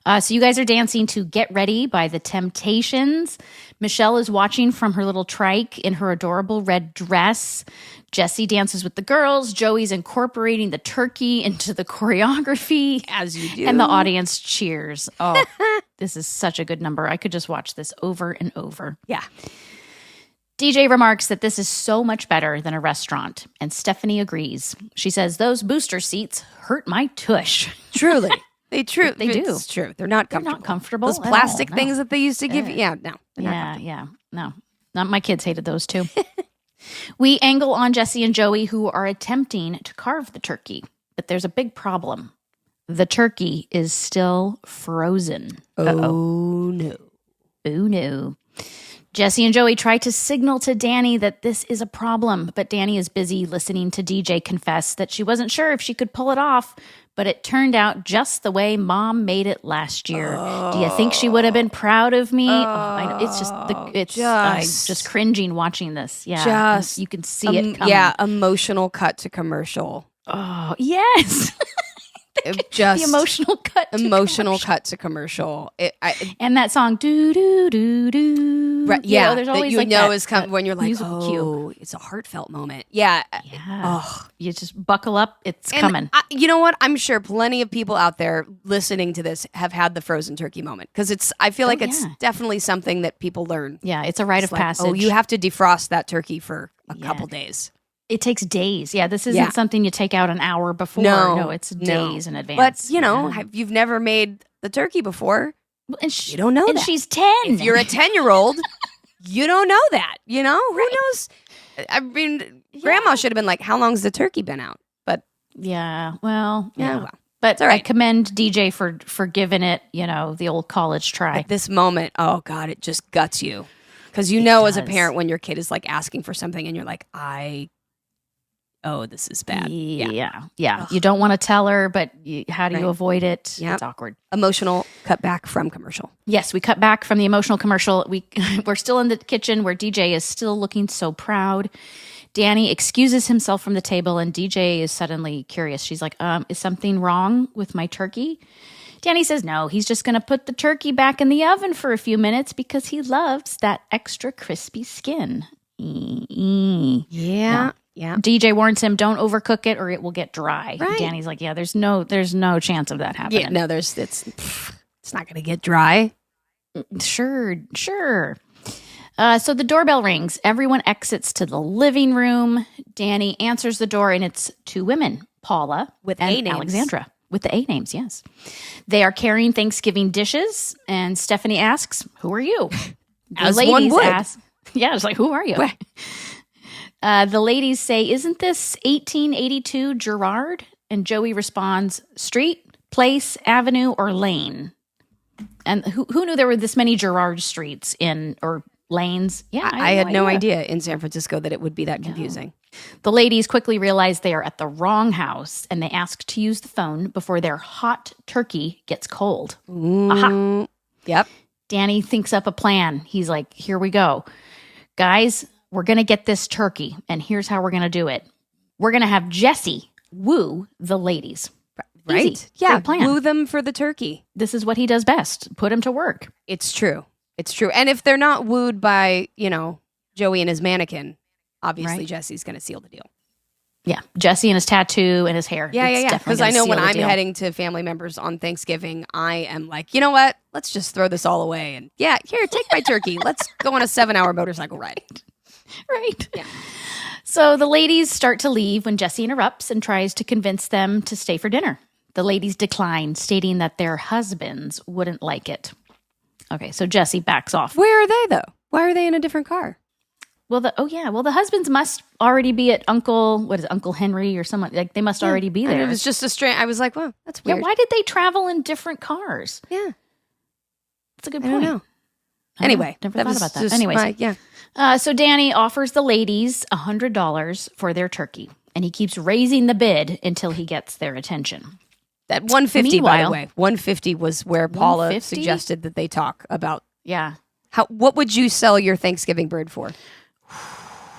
So you guys are dancing to Get Ready by the Temptations. Michelle is watching from her little trike in her adorable red dress. Jessie dances with the girls. Joey's incorporating the turkey into the choreography. As you do. And the audience cheers. Oh, this is such a good number. I could just watch this over and over. Yeah. DJ remarks that this is so much better than a restaurant, and Stephanie agrees. She says, those booster seats hurt my tush. Truly. They do. It's true. They're not comfortable. They're not comfortable. Those plastic things that they used to give you. Yeah, no. No. Not my kids hated those too. We angle on Jesse and Joey, who are attempting to carve the turkey, but there's a big problem. The turkey is still frozen. Oh, no. Oh, no. Jesse and Joey try to signal to Danny that this is a problem, but Danny is busy listening to DJ confess that she wasn't sure if she could pull it off but it turned out just the way Mom made it last year. Do you think she would have been proud of me? I know. It's just I'm just cringing watching this. Yeah, you can see it coming. Yeah, emotional cut to commercial. Oh yes. Just the emotional cut to commercial. And that song, do do do do. Right, yeah, there's that always is coming when you're like, it's a heartfelt moment. Yeah. Oh, you just buckle up. It's coming. You know what? I'm sure plenty of people out there listening to this have had the frozen turkey moment because I feel like it's definitely something that people learn. Yeah, it's a rite of passage. Oh, you have to defrost that turkey for a couple days. It takes days. Yeah, this isn't something you take out an hour before. No, it's days in advance. But, you've never made the turkey before. And you don't know and that. She's 10. If you're a 10-year-old, you don't know that. You know? Who knows? I mean, Grandma should have been like, how long's the turkey been out? But but all right. I commend DJ for giving it, the old college try. At this moment, oh God, it just guts you. Because as a parent when your kid is like asking for something and you're like, this is bad. Yeah. You don't want to tell her, but how do you avoid it? Yep. It's awkward. Emotional cut back from commercial. Yes, we cut back from the emotional commercial. We're still in the kitchen where DJ is still looking so proud. Danny excuses himself from the table and DJ is suddenly curious. She's like, is something wrong with my turkey? Danny says no, he's just going to put the turkey back in the oven for a few minutes because he loves that extra crispy skin. Yeah. No. Yeah. DJ warns him, don't overcook it or it will get dry. Right. Danny's like, yeah, there's no chance of that happening. Yeah, no, it's not going to get dry. Sure. So the doorbell rings. Everyone exits to the living room. Danny answers the door and it's two women, Paula with and A names. Alexandra. With the A names, yes. They are carrying Thanksgiving dishes and Stephanie asks, who are you? As one would. Yeah, it's like, who are you? The ladies say, isn't this 1882 Gerard? And Joey responds, street, place, avenue, or lane? And who knew there were this many Gerard streets or lanes? Yeah, I had no idea in San Francisco that it would be that confusing. The ladies quickly realize they are at the wrong house and they ask to use the phone before their hot turkey gets cold. Aha. Yep. Danny thinks up a plan. He's like, here we go. Guys, we're going to get this turkey, and here's how we're going to do it. We're going to have Jesse woo the ladies. Right? Easy. Yeah, Great plan. woo them for the turkey. This is what he does best. Put him to work. It's true. And if they're not wooed by, Joey and his mannequin, obviously Jesse's going to seal the deal. Yeah, Jesse and his tattoo and his hair. Yeah. Because I know when I'm heading to family members on Thanksgiving, I am like, you know what? Let's just throw this all away. And here, take my turkey. Let's go on a 7-hour motorcycle ride. Right. Yeah. So the ladies start to leave when Jesse interrupts and tries to convince them to stay for dinner. The ladies decline, stating that their husbands wouldn't like it. Okay, so Jesse backs off. Where are they, though? Why are they in a different car? Well, the husbands must already be at Uncle Henry or someone. Like, they must already be there. It was just a strange. I was like, wow, that's weird. Yeah, why did they travel in different cars? Yeah. That's a good point. I don't know. Anyway, never thought about that. Anyways, so Danny offers the ladies $100 for their turkey, and he keeps raising the bid until he gets their attention. That 150, by the way, 150 was where Paula suggested that they talk about. Yeah. What would you sell your Thanksgiving bird for?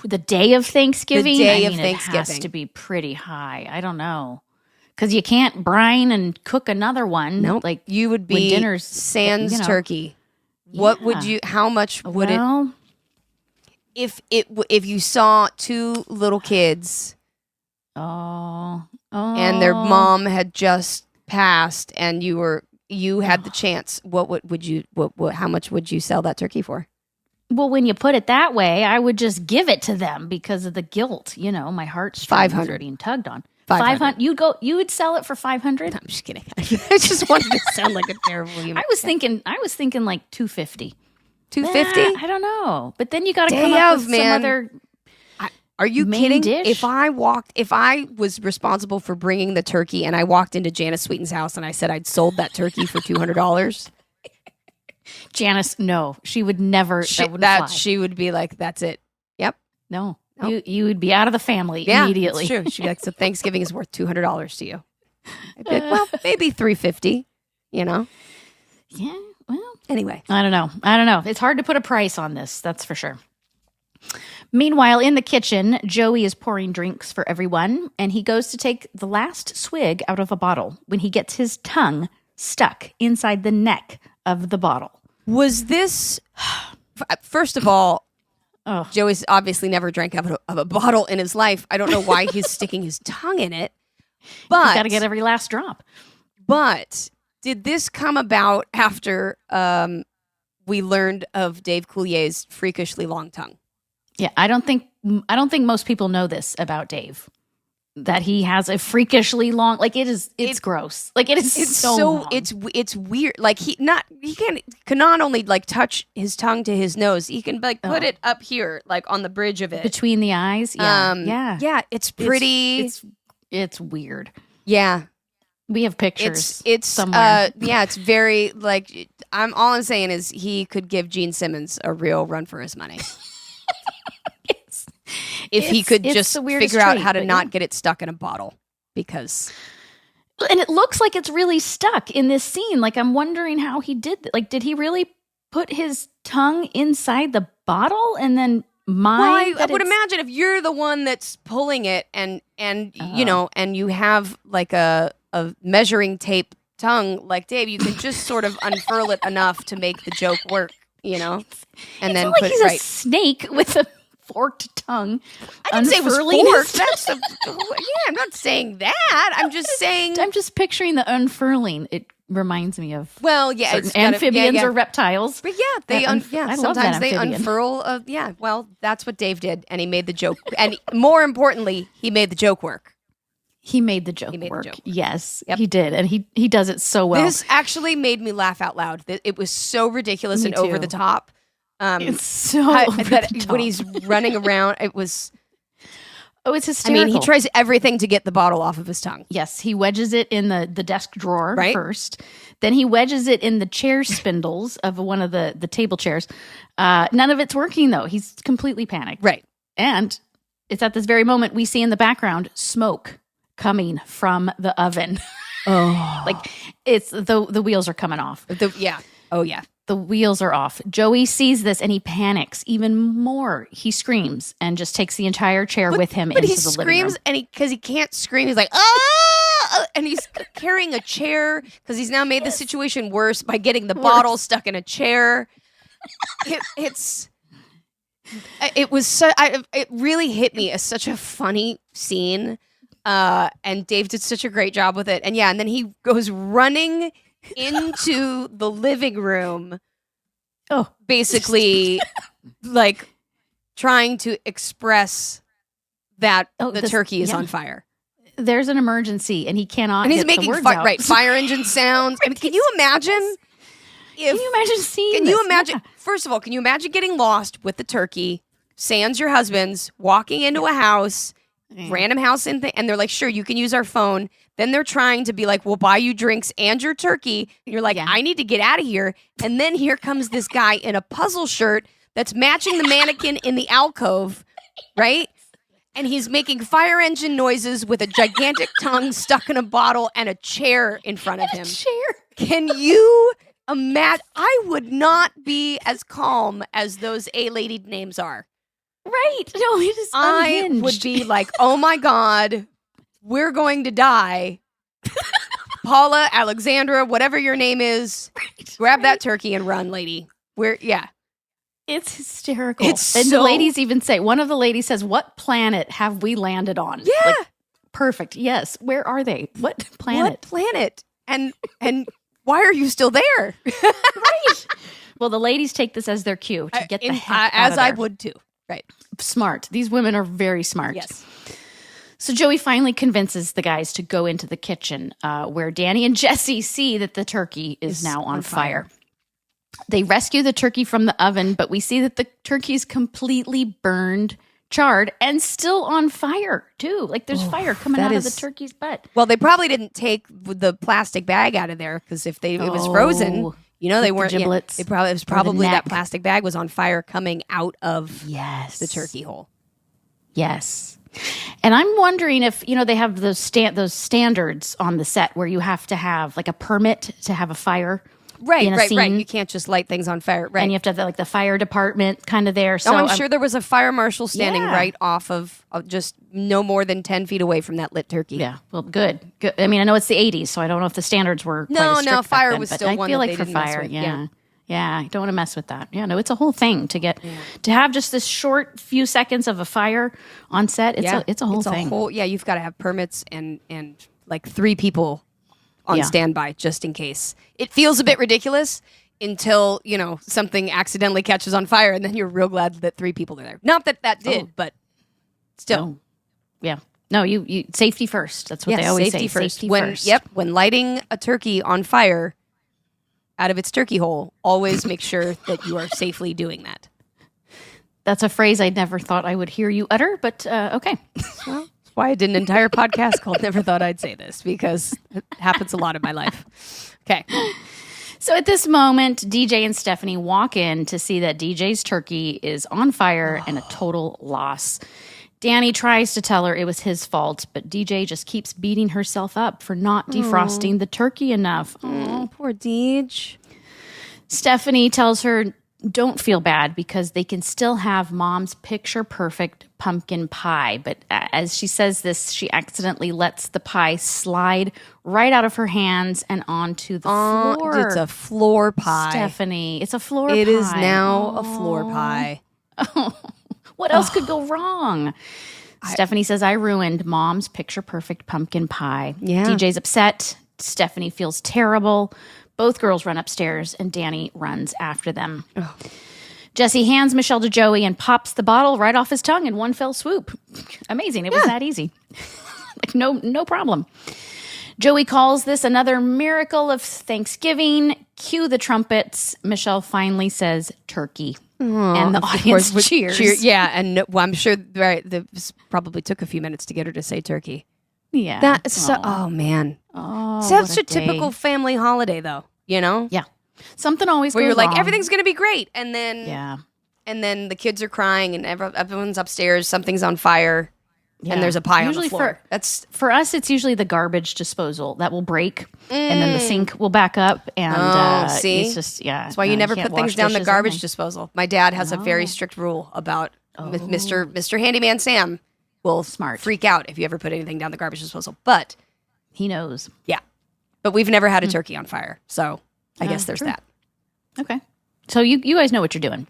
The day of Thanksgiving? Thanksgiving. It has to be pretty high. I don't know. Because you can't brine and cook another one. Nope. Like, you would be dinner's sans turkey. What would you, how much would it, if you saw two little kids and their mom had just passed and you had the chance, how much would you sell that turkey for? Well, when you put it that way, I would just give it to them because of the guilt. My heartstrings are being tugged on. 500. You would sell it for 500? I'm just kidding. I just wanted to sound like a terrible human. I was thinking like 250. 250? I don't know. But then you got to come up with some other. Are you kidding? Dish? If I was responsible for bringing the turkey and I walked into Janice Sweeten's house and I said I'd sold that turkey for $200. Janice, no, she would never. She would be like, that's it. Yep. No. You would be out of the family immediately. That's true. She'd be like, so Thanksgiving is worth $200 to you. I'd be like, well, maybe $350, you know? Yeah, well. Anyway. I don't know. It's hard to put a price on this, that's for sure. Meanwhile, in the kitchen, Joey is pouring drinks for everyone, and he goes to take the last swig out of a bottle when he gets his tongue stuck inside the neck of the bottle. Was this... First of all, Joey's obviously never drank out of a bottle in his life. I don't know why he's sticking his tongue in it. But you got to get every last drop. But did this come about after we learned of Dave Coulier's freakishly long tongue? Yeah, I don't think most people know this about Dave. That he has a freakishly long, like it's gross. Like it's so long. It's weird. Like he can not only like touch his tongue to his nose, he can like put it up here, like on the bridge of it. Between the eyes. Yeah. Yeah, it's pretty. It's weird. Yeah. We have pictures. It's somewhere. it's very like all I'm saying is he could give Gene Simmons a real run for his money. If he could just figure out how to not get it stuck in a bottle, because... And it looks like it's really stuck in this scene. Like, I'm wondering how he did that. Like, did he really put his tongue inside the bottle and then mine? Well, I would imagine if you're the one that's pulling it and you know, and you have like a measuring tape tongue like Dave, you can just sort of unfurl it enough to make the joke work, you know? And then not like put he's it right. a snake with a forked tongue. I didn't say it was unfurling forked. his- I'm not saying that. I'm just saying. I'm just picturing the unfurling. It reminds me of certain it's amphibians or reptiles. But yeah, they I love that sometimes they amphibian. unfurl. Well, that's what Dave did, and he made the joke. And more importantly, he made the joke work. He made the joke work. Yes, he did, and he does it so well. This actually made me laugh out loud. It was so ridiculous Me and over too. the top. It's so over the top. When he's running around, it was. Oh, it's I hysterical. mean, he tries everything to get the bottle off of his tongue. Yes, he wedges it in the desk drawer Right. first. Then he wedges it in the chair spindles of one of the table chairs. None of it's working, though. He's completely panicked. Right. And it's at this very moment we see in the background smoke coming from the oven. Oh. Like, it's the wheels are coming off. Oh, yeah. The wheels are off. Joey sees this and he panics even more. He screams and just takes the entire chair with him into he the living room. screams, and because he can't scream, he's like, ah! And he's carrying a chair because he's now made the situation worse by getting the bottle stuck in a chair. It really hit me as such a funny scene. And Dave did such a great job with it. And and then he goes running into the living room. Oh, basically like trying to express that the turkey is on fire. There's an emergency and he cannot. And he's get the making words out. fire engine sounds. I mean, can you imagine? Can you imagine seeing Can this? you imagine? First of all, can you imagine getting lost with the turkey, sans your husband's, walking into a house, random house, and they're like, sure, you can use our phone. Then they're trying to be like, we'll buy you drinks and your turkey. And you're like, I need to get out of here. And then here comes this guy in a puzzle shirt that's matching the mannequin in the alcove, right? And he's making fire engine noises with a gigantic tongue stuck in a bottle and a chair in front of him. Can you imagine? I would not be as calm as those A-lady names are. Right. No, it is I would be like, oh my God, we're going to die. Paula, Alexandra, whatever your name is, grab that turkey and run, lady. It's hysterical. And the ladies even say, one of the ladies says, what planet have we landed on? Yeah. Like, perfect. Yes. Where are they? What planet? What planet? And why are you still there? Right. Well, the ladies take this as their cue to get the heck out as of there. I would too. Right. Smart. These women are very smart. Yes. So Joey finally convinces the guys to go into the kitchen where Danny and Jesse see that the turkey is now on fire. They rescue the turkey from the oven, but we see that the turkey is completely burned, charred, and still on fire, too. Like there's fire coming out of the turkey's butt. Well, they probably didn't take the plastic bag out of there because if it was frozen, they weren't. Giblets. It was probably that plastic bag was on fire coming out of the turkey hole. Yes. And I'm wondering if, they have those standards on the set where you have to have like a permit to have a fire. Right. in a scene. You can't just light things on fire. Right. And you have to have the fire department kind of there. So I'm sure there was a fire marshal standing Yeah. right off of just no more than 10 feet away from that lit turkey. Yeah. Well, good. I mean, I know it's the 80s, so I don't know if the standards were quite as strict back fire then, was but still I one feel that like they for didn't mess fire, with. yeah, I don't want to mess with that. Yeah, no, it's a whole thing to have just this short few seconds of a fire on set. It's a whole thing. You've got to have permits and like 3 people on standby just in case. It feels a bit ridiculous until, something accidentally catches on fire, and then you're real glad that 3 people are there. Not that did, but still. No. Yeah. No, you safety first. That's what they always say. Safety first. When lighting a turkey on fire out of its turkey hole, always make sure that you are safely doing that. That's a phrase I never thought I would hear you utter, but okay. Well, that's why I did an entire podcast called Never Thought I'd Say This, because it happens a lot in my life. Okay. So at this moment, DJ and Stephanie walk in to see that DJ's turkey is on fire and a total loss. Danny tries to tell her it was his fault, but DJ just keeps beating herself up for not defrosting the turkey enough. Oh, poor Deej. Stephanie tells her, don't feel bad because they can still have mom's picture-perfect pumpkin pie. But as she says this, she accidentally lets the pie slide right out of her hands and onto the floor. It's a floor pie. Stephanie, it's a floor pie. It is now a floor pie. Oh. What else could go wrong? Stephanie says, I ruined mom's picture-perfect pumpkin pie. Yeah. DJ's upset. Stephanie feels terrible. Both girls run upstairs, and Danny runs after them. Oh. Jesse hands Michelle to Joey and pops the bottle right off his tongue in one fell swoop. Amazing. It was that easy. No problem. Joey calls this another miracle of Thanksgiving. Cue the trumpets. Michelle finally says turkey. And the audience cheers. And I'm sure this probably took a few minutes to get her to say turkey. Yeah. That's oh man. Oh, such a typical family holiday though, Yeah. Something always where goes you're like, wrong. everything's going to be great. And then the kids are crying and everyone's upstairs, something's on fire. Yeah. And there's a pie usually on the floor. For us, it's usually the garbage disposal that will break, and then the sink will back up. And see, it's just that's why you never put things down the garbage disposal. My dad has a very strict rule about Mr. Handyman Sam will freak out if you ever put anything down the garbage disposal. But he knows. Yeah, but we've never had a turkey on fire, so I guess there's that. Okay, so you guys know what you're doing.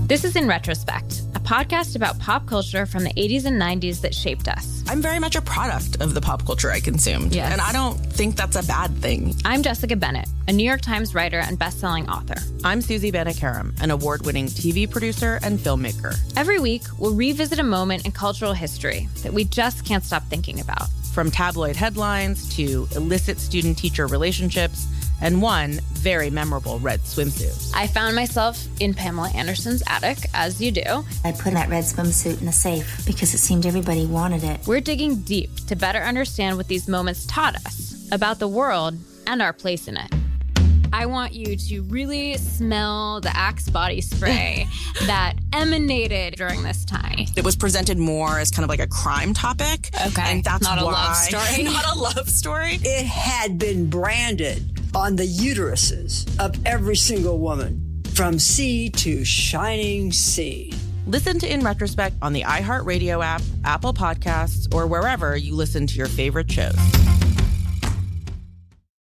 This is In Retrospect, a podcast about pop culture from the 80s and 90s that shaped us. I'm very much a product of the pop culture I consumed, and I don't think that's a bad thing. I'm Jessica Bennett, a New York Times writer and best-selling author. I'm Susie Banikarim, an award-winning TV producer and filmmaker. Every week, we'll revisit a moment in cultural history that we just can't stop thinking about. From tabloid headlines to illicit student-teacher relationships and one very memorable red swimsuit. I found myself in Pamela Anderson's attic, as you do. I put that red swimsuit in the safe because it seemed everybody wanted it. We're digging deep to better understand what these moments taught us about the world and our place in it. I want you to really smell the Axe body spray that emanated during this time. It was presented more as kind of like a crime topic. Okay, and that's not why, a love story. Not a love story. It had been branded on the uteruses of every single woman, from sea to shining sea. Listen to In Retrospect on the iHeartRadio app, Apple Podcasts, or wherever you listen to your favorite shows.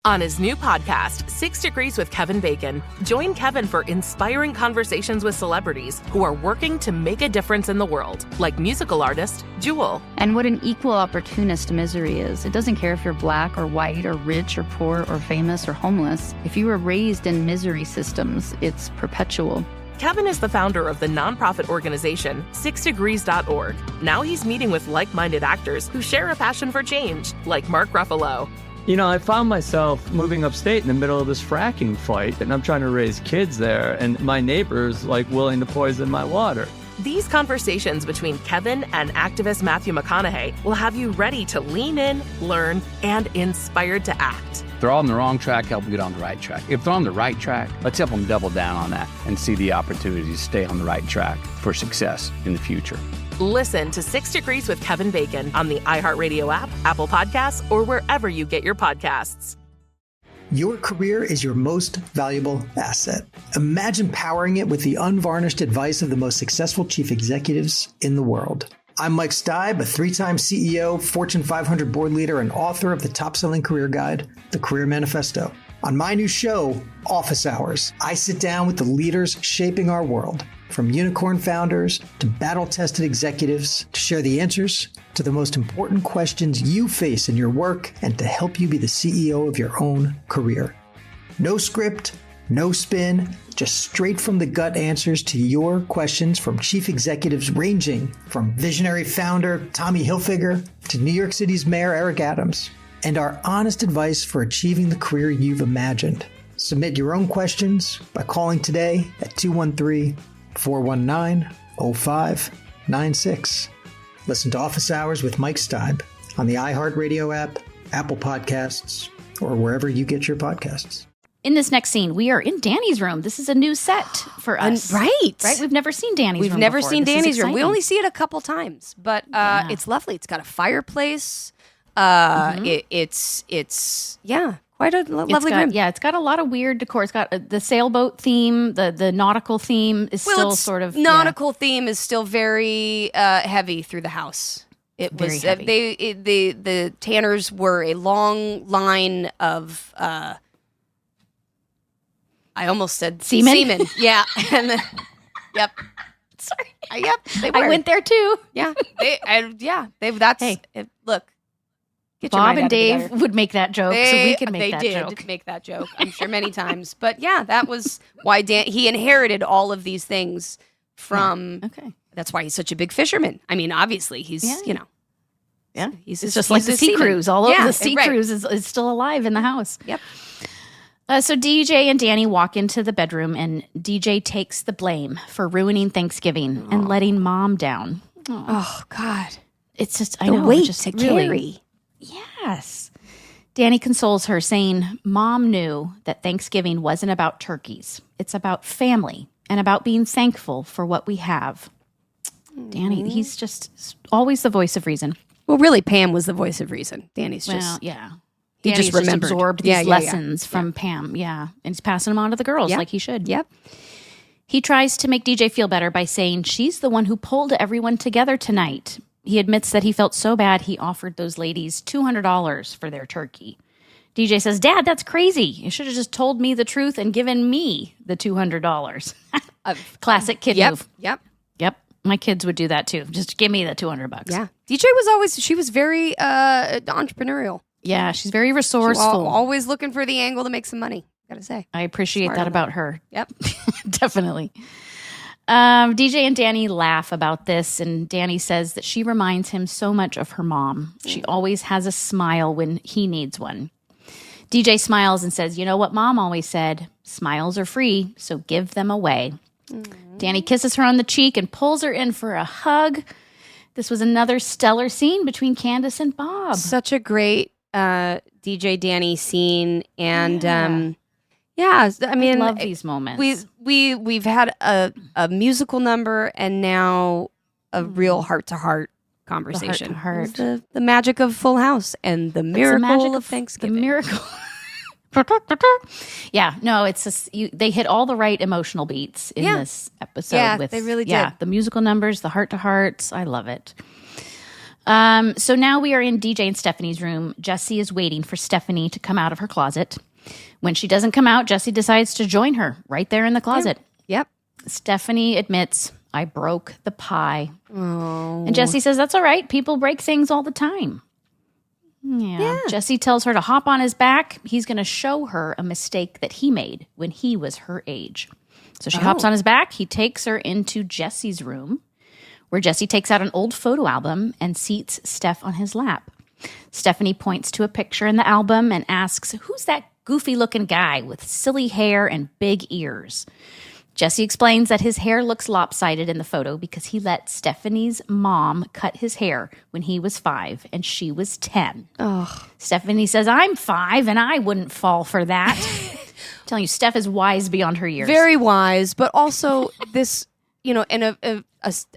On his new podcast, 6 Degrees with Kevin Bacon, join Kevin for inspiring conversations with celebrities who are working to make a difference in the world, like musical artist Jewel. And what an equal opportunist misery is. It doesn't care if you're black or white or rich or poor or famous or homeless. If you were raised in misery systems, it's perpetual. Kevin is the founder of the nonprofit organization 6degrees.org. Now he's meeting with like-minded actors who share a passion for change, like Mark Ruffalo. I found myself moving upstate in the middle of this fracking fight, and I'm trying to raise kids there, and my neighbor's willing to poison my water. These conversations between Kevin and activist Matthew McConaughey will have you ready to lean in, learn, and inspired to act. If they're on the wrong track, help them get on the right track. If they're on the right track, let's help them double down on that and see the opportunities to stay on the right track for for success in the future. Listen to 6 Degrees with Kevin Bacon on the iHeartRadio app, Apple Podcasts, or wherever you get your podcasts. Your career is your most valuable asset. Imagine powering it with the unvarnished advice of the most successful chief executives in the world. I'm Mike Steib, a 3-time CEO, Fortune 500 board leader, and author of the top-selling career guide, The Career Manifesto. On my new show, Office Hours, I sit down with the leaders shaping our world, from unicorn founders to battle-tested executives, to share the answers to the most important questions you face in your work and to help you be the CEO of your own career. No script, no spin, just straight from the gut answers to your questions from chief executives ranging from visionary founder Tommy Hilfiger to New York City's Mayor Eric Adams, and our honest advice for achieving the career you've imagined. Submit your own questions by calling today at 213-419-0596. Listen to Office Hours with Mike Steib on the iHeartRadio app, Apple Podcasts, or wherever you get your podcasts. In this next scene, we are in Danny's room. This is a new set for us. Right. We've never seen Danny's room We've never before. seen This is Danny's room. We exciting. only see it a couple times, but it's lovely. It's got a fireplace. It's quite a lovely room. Yeah, it's got a lot of weird decor. It's got the sailboat theme, the nautical theme is still sort of nautical theme is still very heavy through the house. It Very was heavy. the Tanners were a long line of I almost said Seamen? Yeah, and yep. Sorry. Yep, they were. I went there too. Yeah, that's look. Get your Bob mind and out Dave together. would make that joke, so we can make that They joke. did make that joke, I'm sure, many times. But yeah, that was why he inherited all of these things from. Okay. That's why he's such a big fisherman. I mean, obviously, he's, Yeah, he's just like the sea seaman. cruise. All over Yeah, the sea right. cruise is still alive in the house. Yep. So DJ and Danny walk into the bedroom, and DJ takes the blame for ruining Thanksgiving and letting Mom down. Oh God, it's just the weight to carry. Yes. Danny consoles her, saying, Mom knew that Thanksgiving wasn't about turkeys. It's about family and about being thankful for what we have. Danny, he's just always the voice of reason. Well, really, Pam was the voice of reason. Danny's just Well, yeah. He Danny's just remembered. absorbed these lessons from Pam. Yeah. And he's passing them on to the girls like he should. Yep. He tries to make DJ feel better by saying she's the one who pulled everyone together tonight. He admits that he felt so bad he offered those ladies $200 for their turkey. DJ says, Dad, that's crazy. You should have just told me the truth and given me the $200. Classic kid move. Yep. My kids would do that too. Just give me the $200. Yeah. DJ was very entrepreneurial. Yeah, she's very resourceful. Always looking for the angle to make some money, gotta say. I appreciate Smart that on about her. Yep. Definitely. DJ and Danny laugh about this, and Danny says that she reminds him so much of her mom. She always has a smile when he needs one. DJ smiles and says, you know what Mom always said? Smiles are free, so give them away. Danny kisses her on the cheek and pulls her in for a hug. This was another stellar scene between Candace and Bob. Such a great DJ Danny scene, and I mean, love these moments. We've had a musical number, and now a real heart-to-heart conversation. Heart-to-heart. The magic of Full House and the miracle of Thanksgiving. The miracle. Yeah, no, it's just they hit all the right emotional beats in this episode. Yeah, they really did. Yeah, the musical numbers, the heart-to-hearts. I love it. So now we are in DJ and Stephanie's room. Jessie is waiting for Stephanie to come out of her closet. When she doesn't come out, Jessie decides to join her right there in the closet. Yep. Stephanie admits, I broke the pie. Oh. And Jessie says, that's all right. People break things all the time. Yeah. Jessie tells her to hop on his back. He's going to show her a mistake that he made when he was her age. So she hops on his back. He takes her into Jessie's room, where Jessie takes out an old photo album and seats Steph on his lap. Stephanie points to a picture in the album and asks, who's that goofy-looking guy with silly hair and big ears? Jessie explains that his hair looks lopsided in the photo because he let Stephanie's mom cut his hair when he was 5 and she was 10. Oh. Stephanie says, I'm 5 and I wouldn't fall for that. I'm telling you, Steph is wise beyond her years. Very wise, but also this in a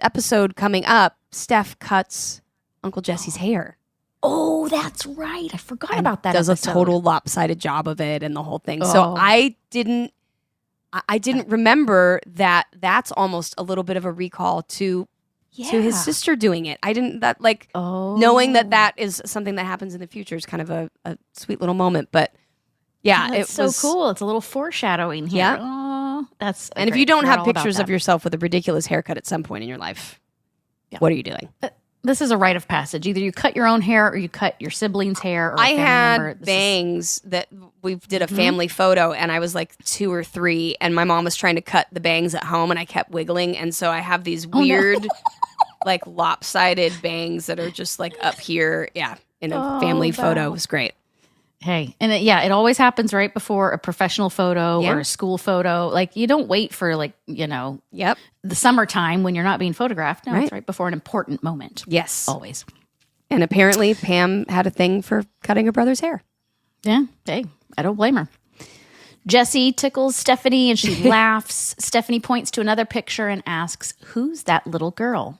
episode coming up, Steph cuts Uncle Jesse's hair. Oh, that's right. I forgot about that. Does episode. a total lopsided job of it and the whole thing. So I didn't remember that. That's almost a little bit of a recall to his sister doing it. I didn't knowing that is something that happens in the future is kind of a sweet little moment. But yeah, it's so cool. It's a little foreshadowing here. Yeah. Oh, that's and if you don't have pictures of yourself with a ridiculous haircut at some point in your life, what are you doing? This is a rite of passage. Either you cut your own hair or you cut your sibling's hair. Or I had bangs that we did a family photo, and I was like 2 or 3, and my mom was trying to cut the bangs at home, and I kept wiggling, and so I have these weird, like lopsided bangs that are just like up here. Yeah, in a family photo. It was great. Hey, and it always happens right before a professional photo or a school photo. Like you don't wait for the summertime when you're not being photographed. No, it's right before an important moment. Yes. Always. And apparently Pam had a thing for cutting her brother's hair. Yeah. Hey, I don't blame her. Jessie tickles Stephanie and she laughs. Stephanie points to another picture and asks, "Who's that little girl?"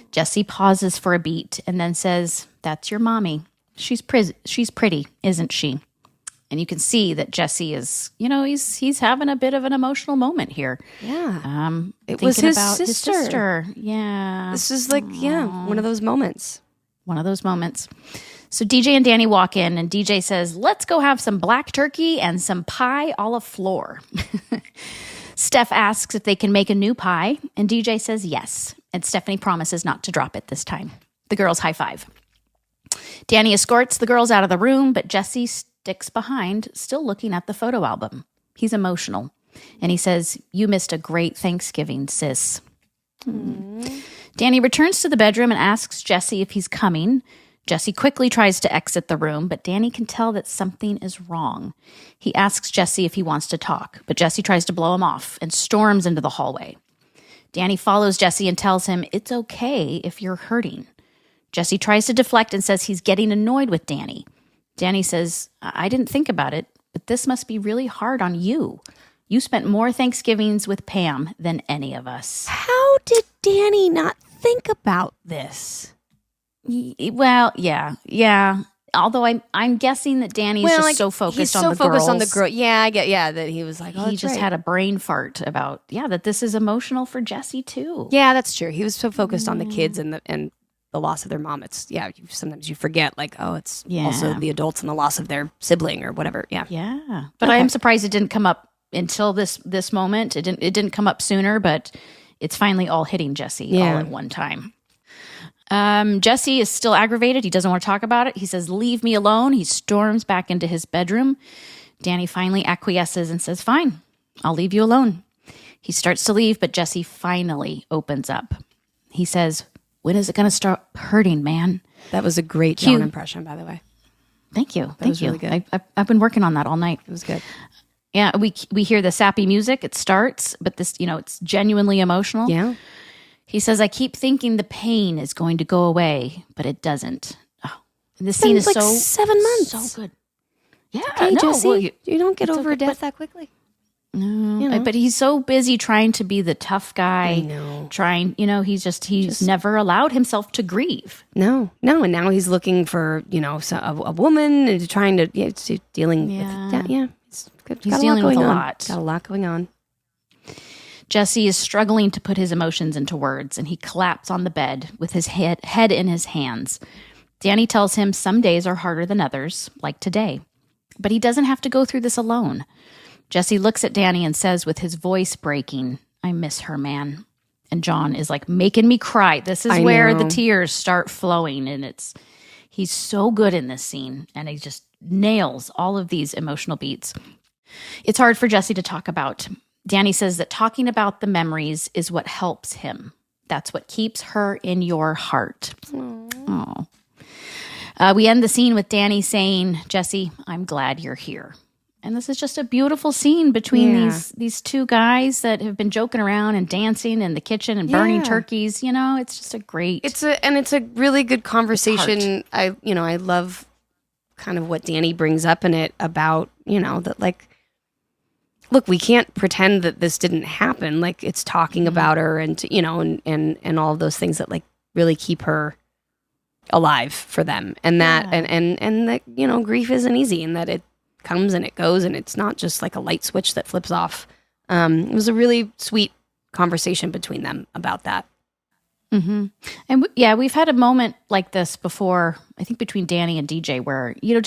Jessie pauses for a beat and then says, "That's your mommy. She's pretty, isn't she?" And you can see that Jesse is, he's having a bit of an emotional moment here. Yeah. It was his sister. Yeah. This is one of those moments. One of those moments. So DJ and Danny walk in and DJ says, "Let's go have some black turkey and some pie a la floor." Steph asks if they can make a new pie and DJ says yes. And Stephanie promises not to drop it this time. The girls high five. Danny escorts the girls out of the room, but Jesse sticks behind, still looking at the photo album. He's emotional, and he says, "You missed a great Thanksgiving, sis." Danny returns to the bedroom and asks Jesse if he's coming. Jesse quickly tries to exit the room, but Danny can tell that something is wrong. He asks Jesse if he wants to talk, but Jesse tries to blow him off and storms into the hallway. Danny follows Jesse and tells him, "It's okay if you're hurting." Jesse tries to deflect and says he's getting annoyed with Danny. Danny says, "I didn't think about it, but this must be really hard on you. You spent more Thanksgivings with Pam than any of us." How did Danny not think about this? Well, yeah. Although I'm guessing that Danny's just so focused on the girls. He's so focused on the girl. Yeah, I get that he was like, he just had a brain fart about, that this is emotional for Jesse too. Yeah, that's true. He was so focused on the kids and the loss of their mom. It's sometimes you forget it's also the adults and the loss of their sibling or whatever. Yeah. But I am surprised it didn't come up until this moment. It didn't come up sooner, but it's finally all hitting Jesse all at one time. Jesse is still aggravated. He doesn't want to talk about it. He says, "Leave me alone." He storms back into his bedroom. Danny finally acquiesces and says, "Fine, I'll leave you alone." He starts to leave, but Jesse finally opens up. He says, "When is it going to start hurting, man?" That was a great John impression, by the way. Thank you. That was really good. I've been working on that all night. It was good. Yeah, we hear the sappy music. It starts, but this, it's genuinely emotional. Yeah. He says, "I keep thinking the pain is going to go away, but it doesn't." Oh, and this scene is like 7 months. So good. Yeah, okay, Jesse, you don't get over death that quickly. No, but he's so busy trying to be the tough guy. I know. Trying, he's never allowed himself to grieve. No, and now he's looking for, a woman and trying to dealing with that. Yeah, he's dealing with a lot. Got a lot going on. Jesse is struggling to put his emotions into words, and he collapses on the bed with his head in his hands. Danny tells him some days are harder than others, like today. But he doesn't have to go through this alone. Jesse looks at Danny and says with his voice breaking, "I miss her, man." And John is like making me cry. This is where the tears start flowing, and he's so good in this scene, and he just nails all of these emotional beats. It's hard for Jesse to talk about. Danny says that talking about the memories is what helps him. That's what keeps her in your heart. Oh. We end the scene with Danny saying, "Jesse, I'm glad you're here." And this is just a beautiful scene between these two guys that have been joking around and dancing in the kitchen and burning turkeys. It's just a great. It's a really good conversation. I love kind of what Danny brings up in it about that look, we can't pretend that this didn't happen. Like, it's talking about her and, and all of those things that like really keep her alive for them. And that, and that, grief isn't easy, and that it comes and it goes, and it's not just like a light switch that flips off. It was a really sweet conversation between them about that. Mm-hmm. And we've had a moment like this before, I think between Danny and DJ, where, you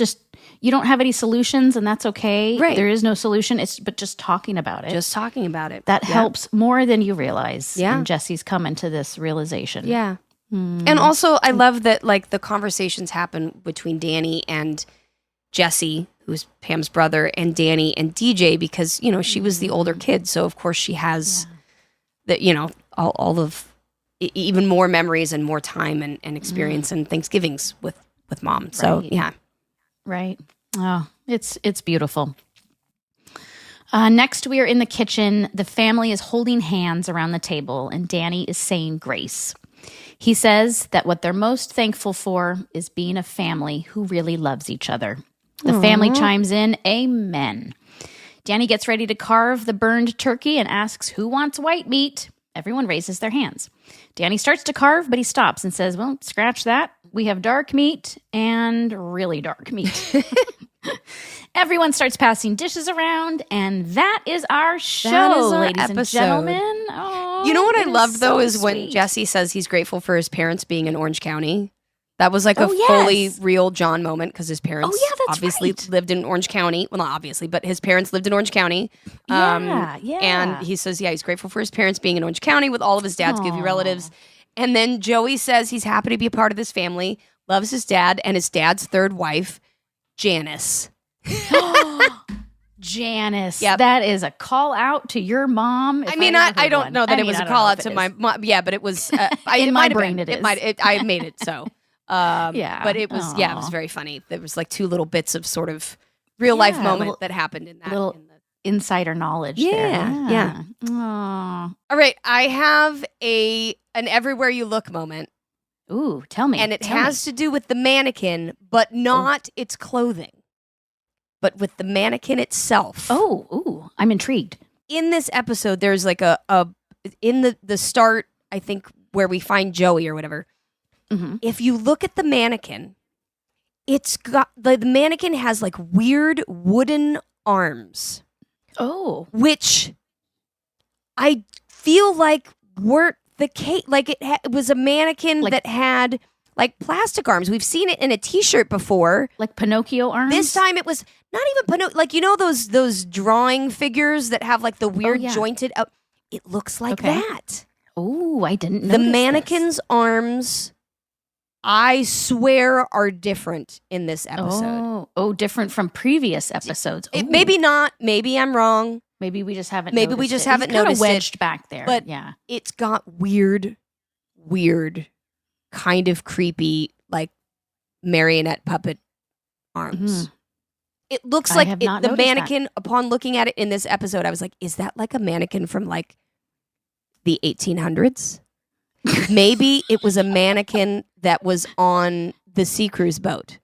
don't have any solutions, and that's okay. Right. There is no solution. But just talking about it. Just talking about it. That helps more than you realize. Yeah. And Jesse's coming to this realization. Yeah. And also, I love that like the conversations happen between Danny and Jesse, who's Pam's brother, and Danny and DJ, because, she was the older kid. So, of course, she has all of even more memories and more time and experience and Thanksgivings with mom. So, yeah. Right. Oh, it's beautiful. Next, we are in the kitchen. The family is holding hands around the table, and Danny is saying grace. He says that what they're most thankful for is being a family who really loves each other. The family chimes in, amen. Danny gets ready to carve the burned turkey and asks who wants white meat. Everyone raises their hands. Danny starts to carve, but he stops and says, well, scratch that. We have dark meat and really dark meat. Everyone starts passing dishes around, and that is our show, ladies and gentlemen. Oh, you know what I loved, though, is sweet. when Jesse says he's grateful for his parents being in Orange County. That was like a fully real John moment, because his parents obviously lived in Orange County. Well, not obviously, but his parents lived in Orange County. And he says, he's grateful for his parents being in Orange County with all of his dad's goofy relatives. And then Joey says he's happy to be a part of this family, loves his dad and his dad's third wife, Janice. Janice. Yep. That is a call out to your mom. I don't know that it was a call out to my mom. Yeah, but it was. In my brain, it is. I made it so. But it was. Aww. Yeah, it was very funny. There was like two little bits of sort of real life moment that happened in that. Little insider knowledge. Yeah. Aww. All right, I have an everywhere you look moment. Ooh, tell me. And it has to do with the mannequin, but not its clothing. But with the mannequin itself. Oh, I'm intrigued. In this episode, there's like in the start, I think, where we find Joey or whatever. Mm-hmm. If you look at the mannequin, it's got the mannequin has like weird wooden arms. Oh, which I feel like weren't the case. Like it was a mannequin that had like plastic arms. We've seen it in a T-shirt before, like Pinocchio arms. This time it was not even Pinocchio. Like those drawing figures that have like the weird jointed up. It looks like that. Oh, I didn't know. The mannequin's arms, I swear, are different in this episode. Oh, different from previous episodes. Maybe not. Maybe I'm wrong. Maybe we just haven't. Maybe we just haven't noticed it. Wedged it back there. But it's got weird, kind of creepy, like marionette puppet arms. Mm-hmm. It looks like the mannequin. Upon looking at it in this episode, I was like, "Is that like a mannequin from like the 1800s?" Maybe it was a mannequin that was on the sea cruise boat.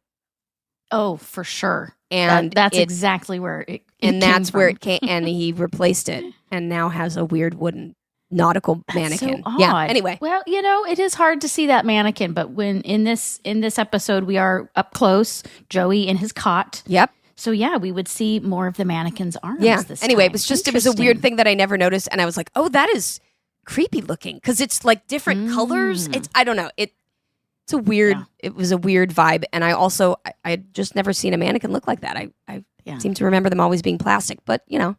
Oh, for sure. And that's exactly where it and that's from. Where it came. And he replaced it, and now has a weird wooden nautical mannequin. So odd. Yeah. Anyway, well, it is hard to see that mannequin, but when in this episode we are up close, Joey in his cot. Yep. So we would see more of the mannequin's arms. Yeah. This anyway, time. it was a weird thing that I never noticed, and I was like, oh, that is creepy looking, because it's like different colors. I don't know. It's a weird. Yeah. It was a weird vibe, and I also I just never seen a mannequin look like that. I seem to remember them always being plastic, but Yeah.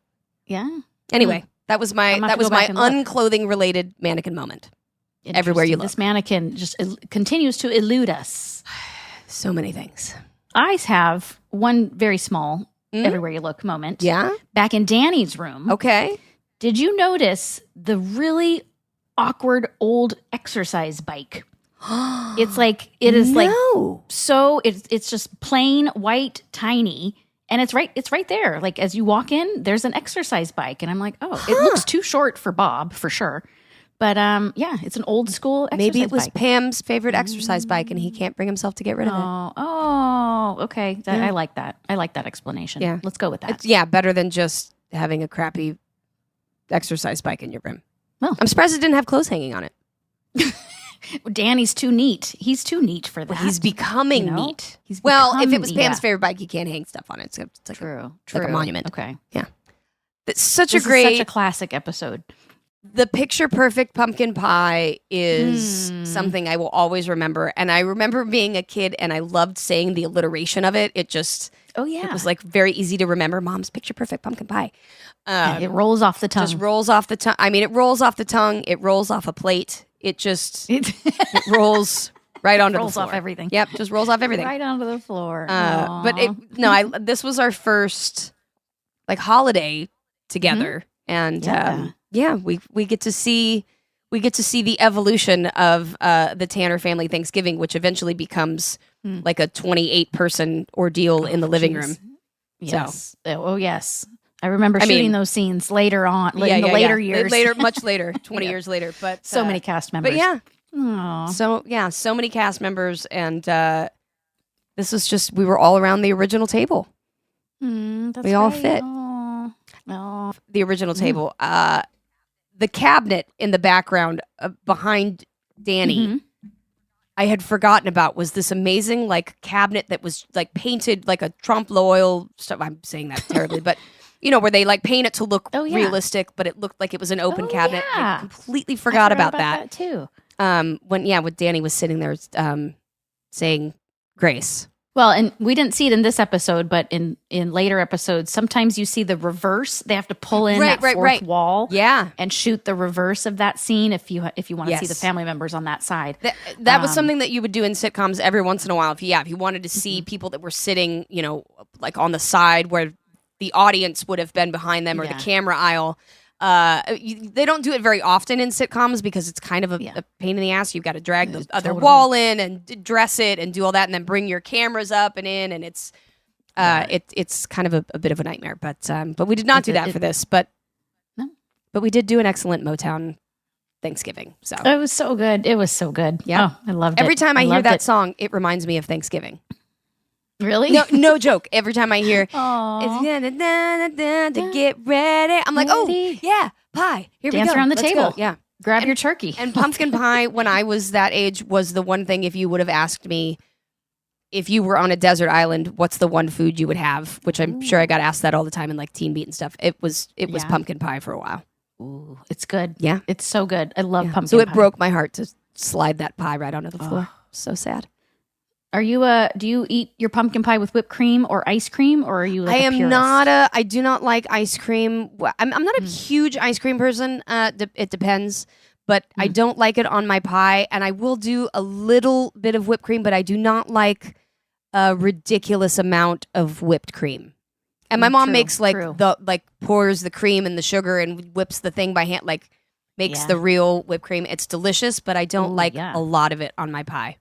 Anyway, that was my unclothing related mannequin moment. Everywhere you look, this mannequin just continues to elude us. So many things. I have one very small everywhere you look moment. Yeah. Back in Danny's room. Okay. Did you notice the really awkward old exercise bike? It's like it's just plain white, tiny, and it's right there. Like as you walk in, there's an exercise bike, and I'm like, oh, it looks too short for Bob for sure. But it's an old school exercise Maybe it was bike. Pam's favorite exercise bike, and he can't bring himself to get rid of it. Oh, okay. I like that. I like that explanation. Yeah. Let's go with that. It's, better than just having a crappy exercise bike in your room. Well, I'm surprised it didn't have clothes hanging on it. Danny's too neat. He's too neat for that. Well, he's becoming You know? neat. He's if it becoming- was Pam's yeah. favorite bike, you can't hang stuff on it. It's like True. like a monument. Okay. Yeah. It's such This a great, is such a classic episode. the picture perfect pumpkin pie is something I will always remember. And I remember being a kid and I loved saying the alliteration of it. It just, it was like very easy to remember. Mom's picture perfect pumpkin pie. It rolls off the tongue. Just rolls off the tongue. I mean, it rolls off the tongue. It rolls off a plate. It just, it rolls right onto rolls the floor. off everything. Yep, just rolls off everything. Right onto the floor. But this was our first like holiday together, and we get to see the evolution of the Tanner family Thanksgiving, which eventually becomes like a 28-person ordeal in the living room. Yes. So. Yes. I remember shooting those scenes later on, in the later years. Much later, 20 years later. But so many cast members. But yeah. Aww. So many cast members, and this was just, we were all around the original table. We all fit. Aww. The original table. The cabinet in the background behind Danny, I had forgotten about, was this amazing like cabinet that was like painted like a Trump oil stuff. I'm saying that terribly, but where they like paint it to look realistic, but it looked like it was an open cabinet. Yeah. I completely forgot about that too. When Danny was sitting there saying grace. Well, and we didn't see it in this episode, but in later episodes, sometimes you see the reverse. They have to pull in that fourth wall, and shoot the reverse of that scene if you want to see the family members on that side. That was something that you would do in sitcoms every once in a while. If you wanted to see people that were sitting, like on the side where the audience would have been behind them, or the camera aisle. They don't do it very often in sitcoms because it's kind of a pain in the ass. You've got to drag the other wall in and dress it and do all that, and then bring your cameras up and in, and it's kind of a bit of a nightmare. But we did not do that for this. But we did do an excellent Motown Thanksgiving. So it was so good. It was so good. Yeah, I loved it. Every time I hear that song, it reminds me of Thanksgiving. Really? No joke. Every time I hear it's to get ready, I'm like, oh yeah, pie. Here we go. Dance around the Let's table. go. Yeah. Grab your turkey. And pumpkin pie, when I was that age, was the one thing. If you would have asked me, if you were on a desert island, what's the one food you would have? Which I'm sure I got asked that all the time in like Teen Beat and stuff. It was pumpkin pie for a while. Ooh, it's good. Yeah, it's so good. I love pumpkin. So it pie. broke my heart to slide that pie right onto the floor. So sad. Are you do you eat your pumpkin pie with whipped cream or ice cream, or are you like I am purist? I do not like ice cream. I'm not a huge ice cream person. It depends, but I don't like it on my pie, and I will do a little bit of whipped cream, but I do not like a ridiculous amount of whipped cream. And my mom makes pours the cream and the sugar and whips the thing by hand, like makes the real whipped cream. It's delicious, but I don't like a lot of it on my pie.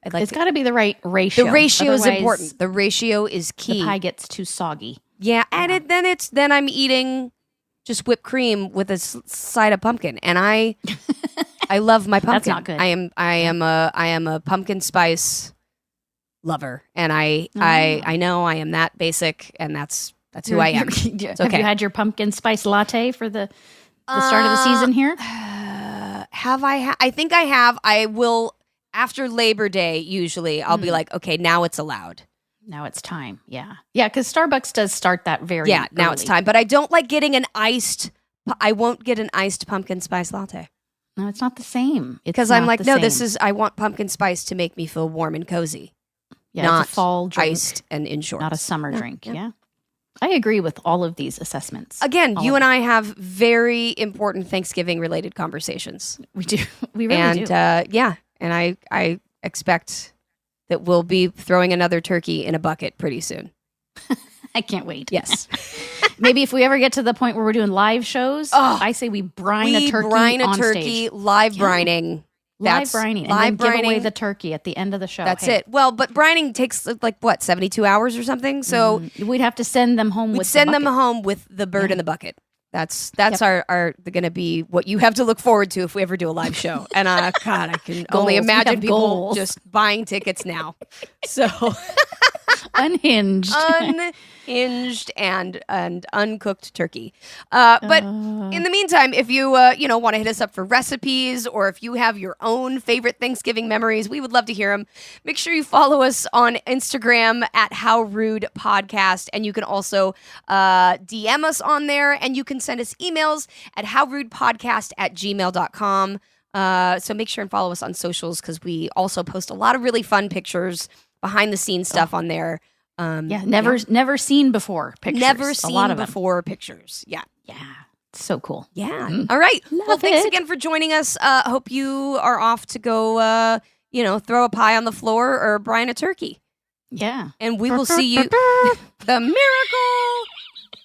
It's got to be the right ratio. The ratio is Otherwise, important. The ratio is key. The pie gets too soggy. Yeah, and then I'm eating just whipped cream with a side of pumpkin, and I love my pumpkin. That's not good. I am a pumpkin spice lover, and I know I am that basic, and that's who I am. It's okay. Have you had your pumpkin spice latte for the start of the season here? Have I? I think I have. I will. After Labor Day, usually, I'll be like, okay, now it's allowed. Now it's time. Yeah. Yeah, because Starbucks does start that very now early. it's time. But I don't like getting I won't get an iced pumpkin spice latte. No, it's not the same. Because I'm like, no, I want pumpkin spice to make me feel warm and cozy. Yeah, not it's a fall drink. Iced and in shorts. Not a summer drink. Yeah. I agree with all of these assessments. Again, you and I have very important Thanksgiving-related conversations. We do. We really do. And I expect that we'll be throwing another turkey in a bucket pretty soon. I can't wait. Yes. Maybe if we ever get to the point where we're doing live shows, I say we brine a turkey on stage. Live brining. Live brining. And then give away the turkey at the end of the show. That's it. Well, but brining takes 72 hours or something? So we'd have to send them home with the bird in the bucket. That's our going to be what you have to look forward to if we ever do a live show. And God, I can only imagine people just buying tickets now. So Unhinged. Unhinged and uncooked turkey. But in the meantime, if you want to hit us up for recipes, or if you have your own favorite Thanksgiving memories, we would love to hear them. Make sure you follow us on Instagram at How Rude Podcast, and you can also DM us on there, and you can send us emails at howrudepodcast@gmail.com. So make sure and follow us on socials, because we also post a lot of really fun pictures, behind the scenes stuff on there. Never seen before pictures. Never seen before pictures. Yeah. So cool. Yeah. All right. Thanks again for joining us. Hope you are off to go, throw a pie on the floor or brine a turkey. Yeah. And we will see you. The miracle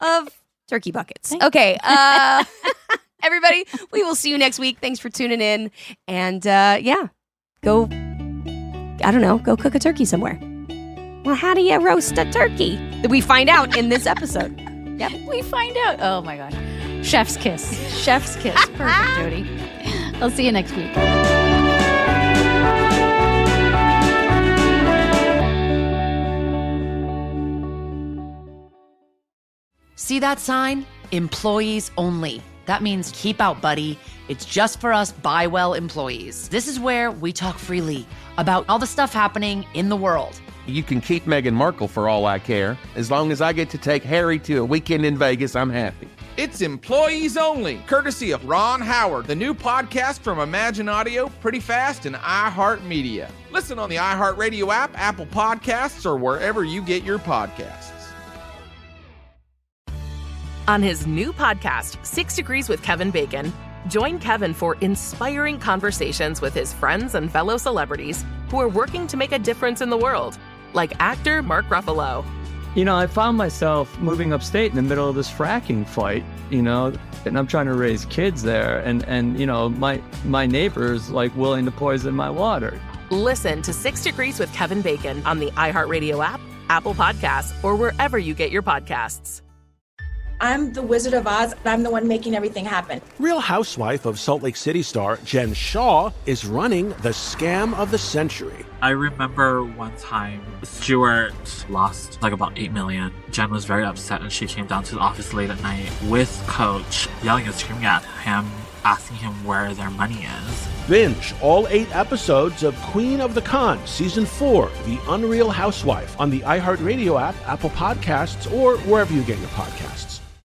of turkey buckets. Okay. Everybody, we will see you next week. Thanks for tuning in. And go cook a turkey somewhere. Well, how do you roast a turkey? We find out in this episode. Yep. We find out. Oh my gosh. Chef's kiss. Chef's kiss. Perfect, Jodie. I'll see you next week. See that sign? Employees only. That means keep out, buddy. It's just for us buy well employees. This is where we talk freely about all the stuff happening in the world. You can keep Meghan Markle for all I care. As long as I get to take Harry to a weekend in Vegas, I'm happy. It's Employees Only, courtesy of Ron Howard, the new podcast from Imagine Audio, Pretty Fast, and iHeartMedia. Listen on the iHeartRadio app, Apple Podcasts, or wherever you get your podcasts. On his new podcast, 6 Degrees with Kevin Bacon, join Kevin for inspiring conversations with his friends and fellow celebrities who are working to make a difference in the world, like actor Mark Ruffalo. I found myself moving upstate in the middle of this fracking fight, and I'm trying to raise kids there, and my neighbor's willing to poison my water. Listen to 6 Degrees with Kevin Bacon on the iHeartRadio app, Apple Podcasts, or wherever you get your podcasts. I'm the Wizard of Oz. I'm the one making everything happen. Real Housewife of Salt Lake City star Jen Shaw is running the scam of the century. I remember one time Stuart lost about 8 million. Jen was very upset, and she came down to the office late at night with Coach, yelling and screaming at him, asking him where their money is. Binge all 8 episodes of Queen of the Con, Season 4, The Unreal Housewife, on the iHeartRadio app, Apple Podcasts, or wherever you get your podcasts.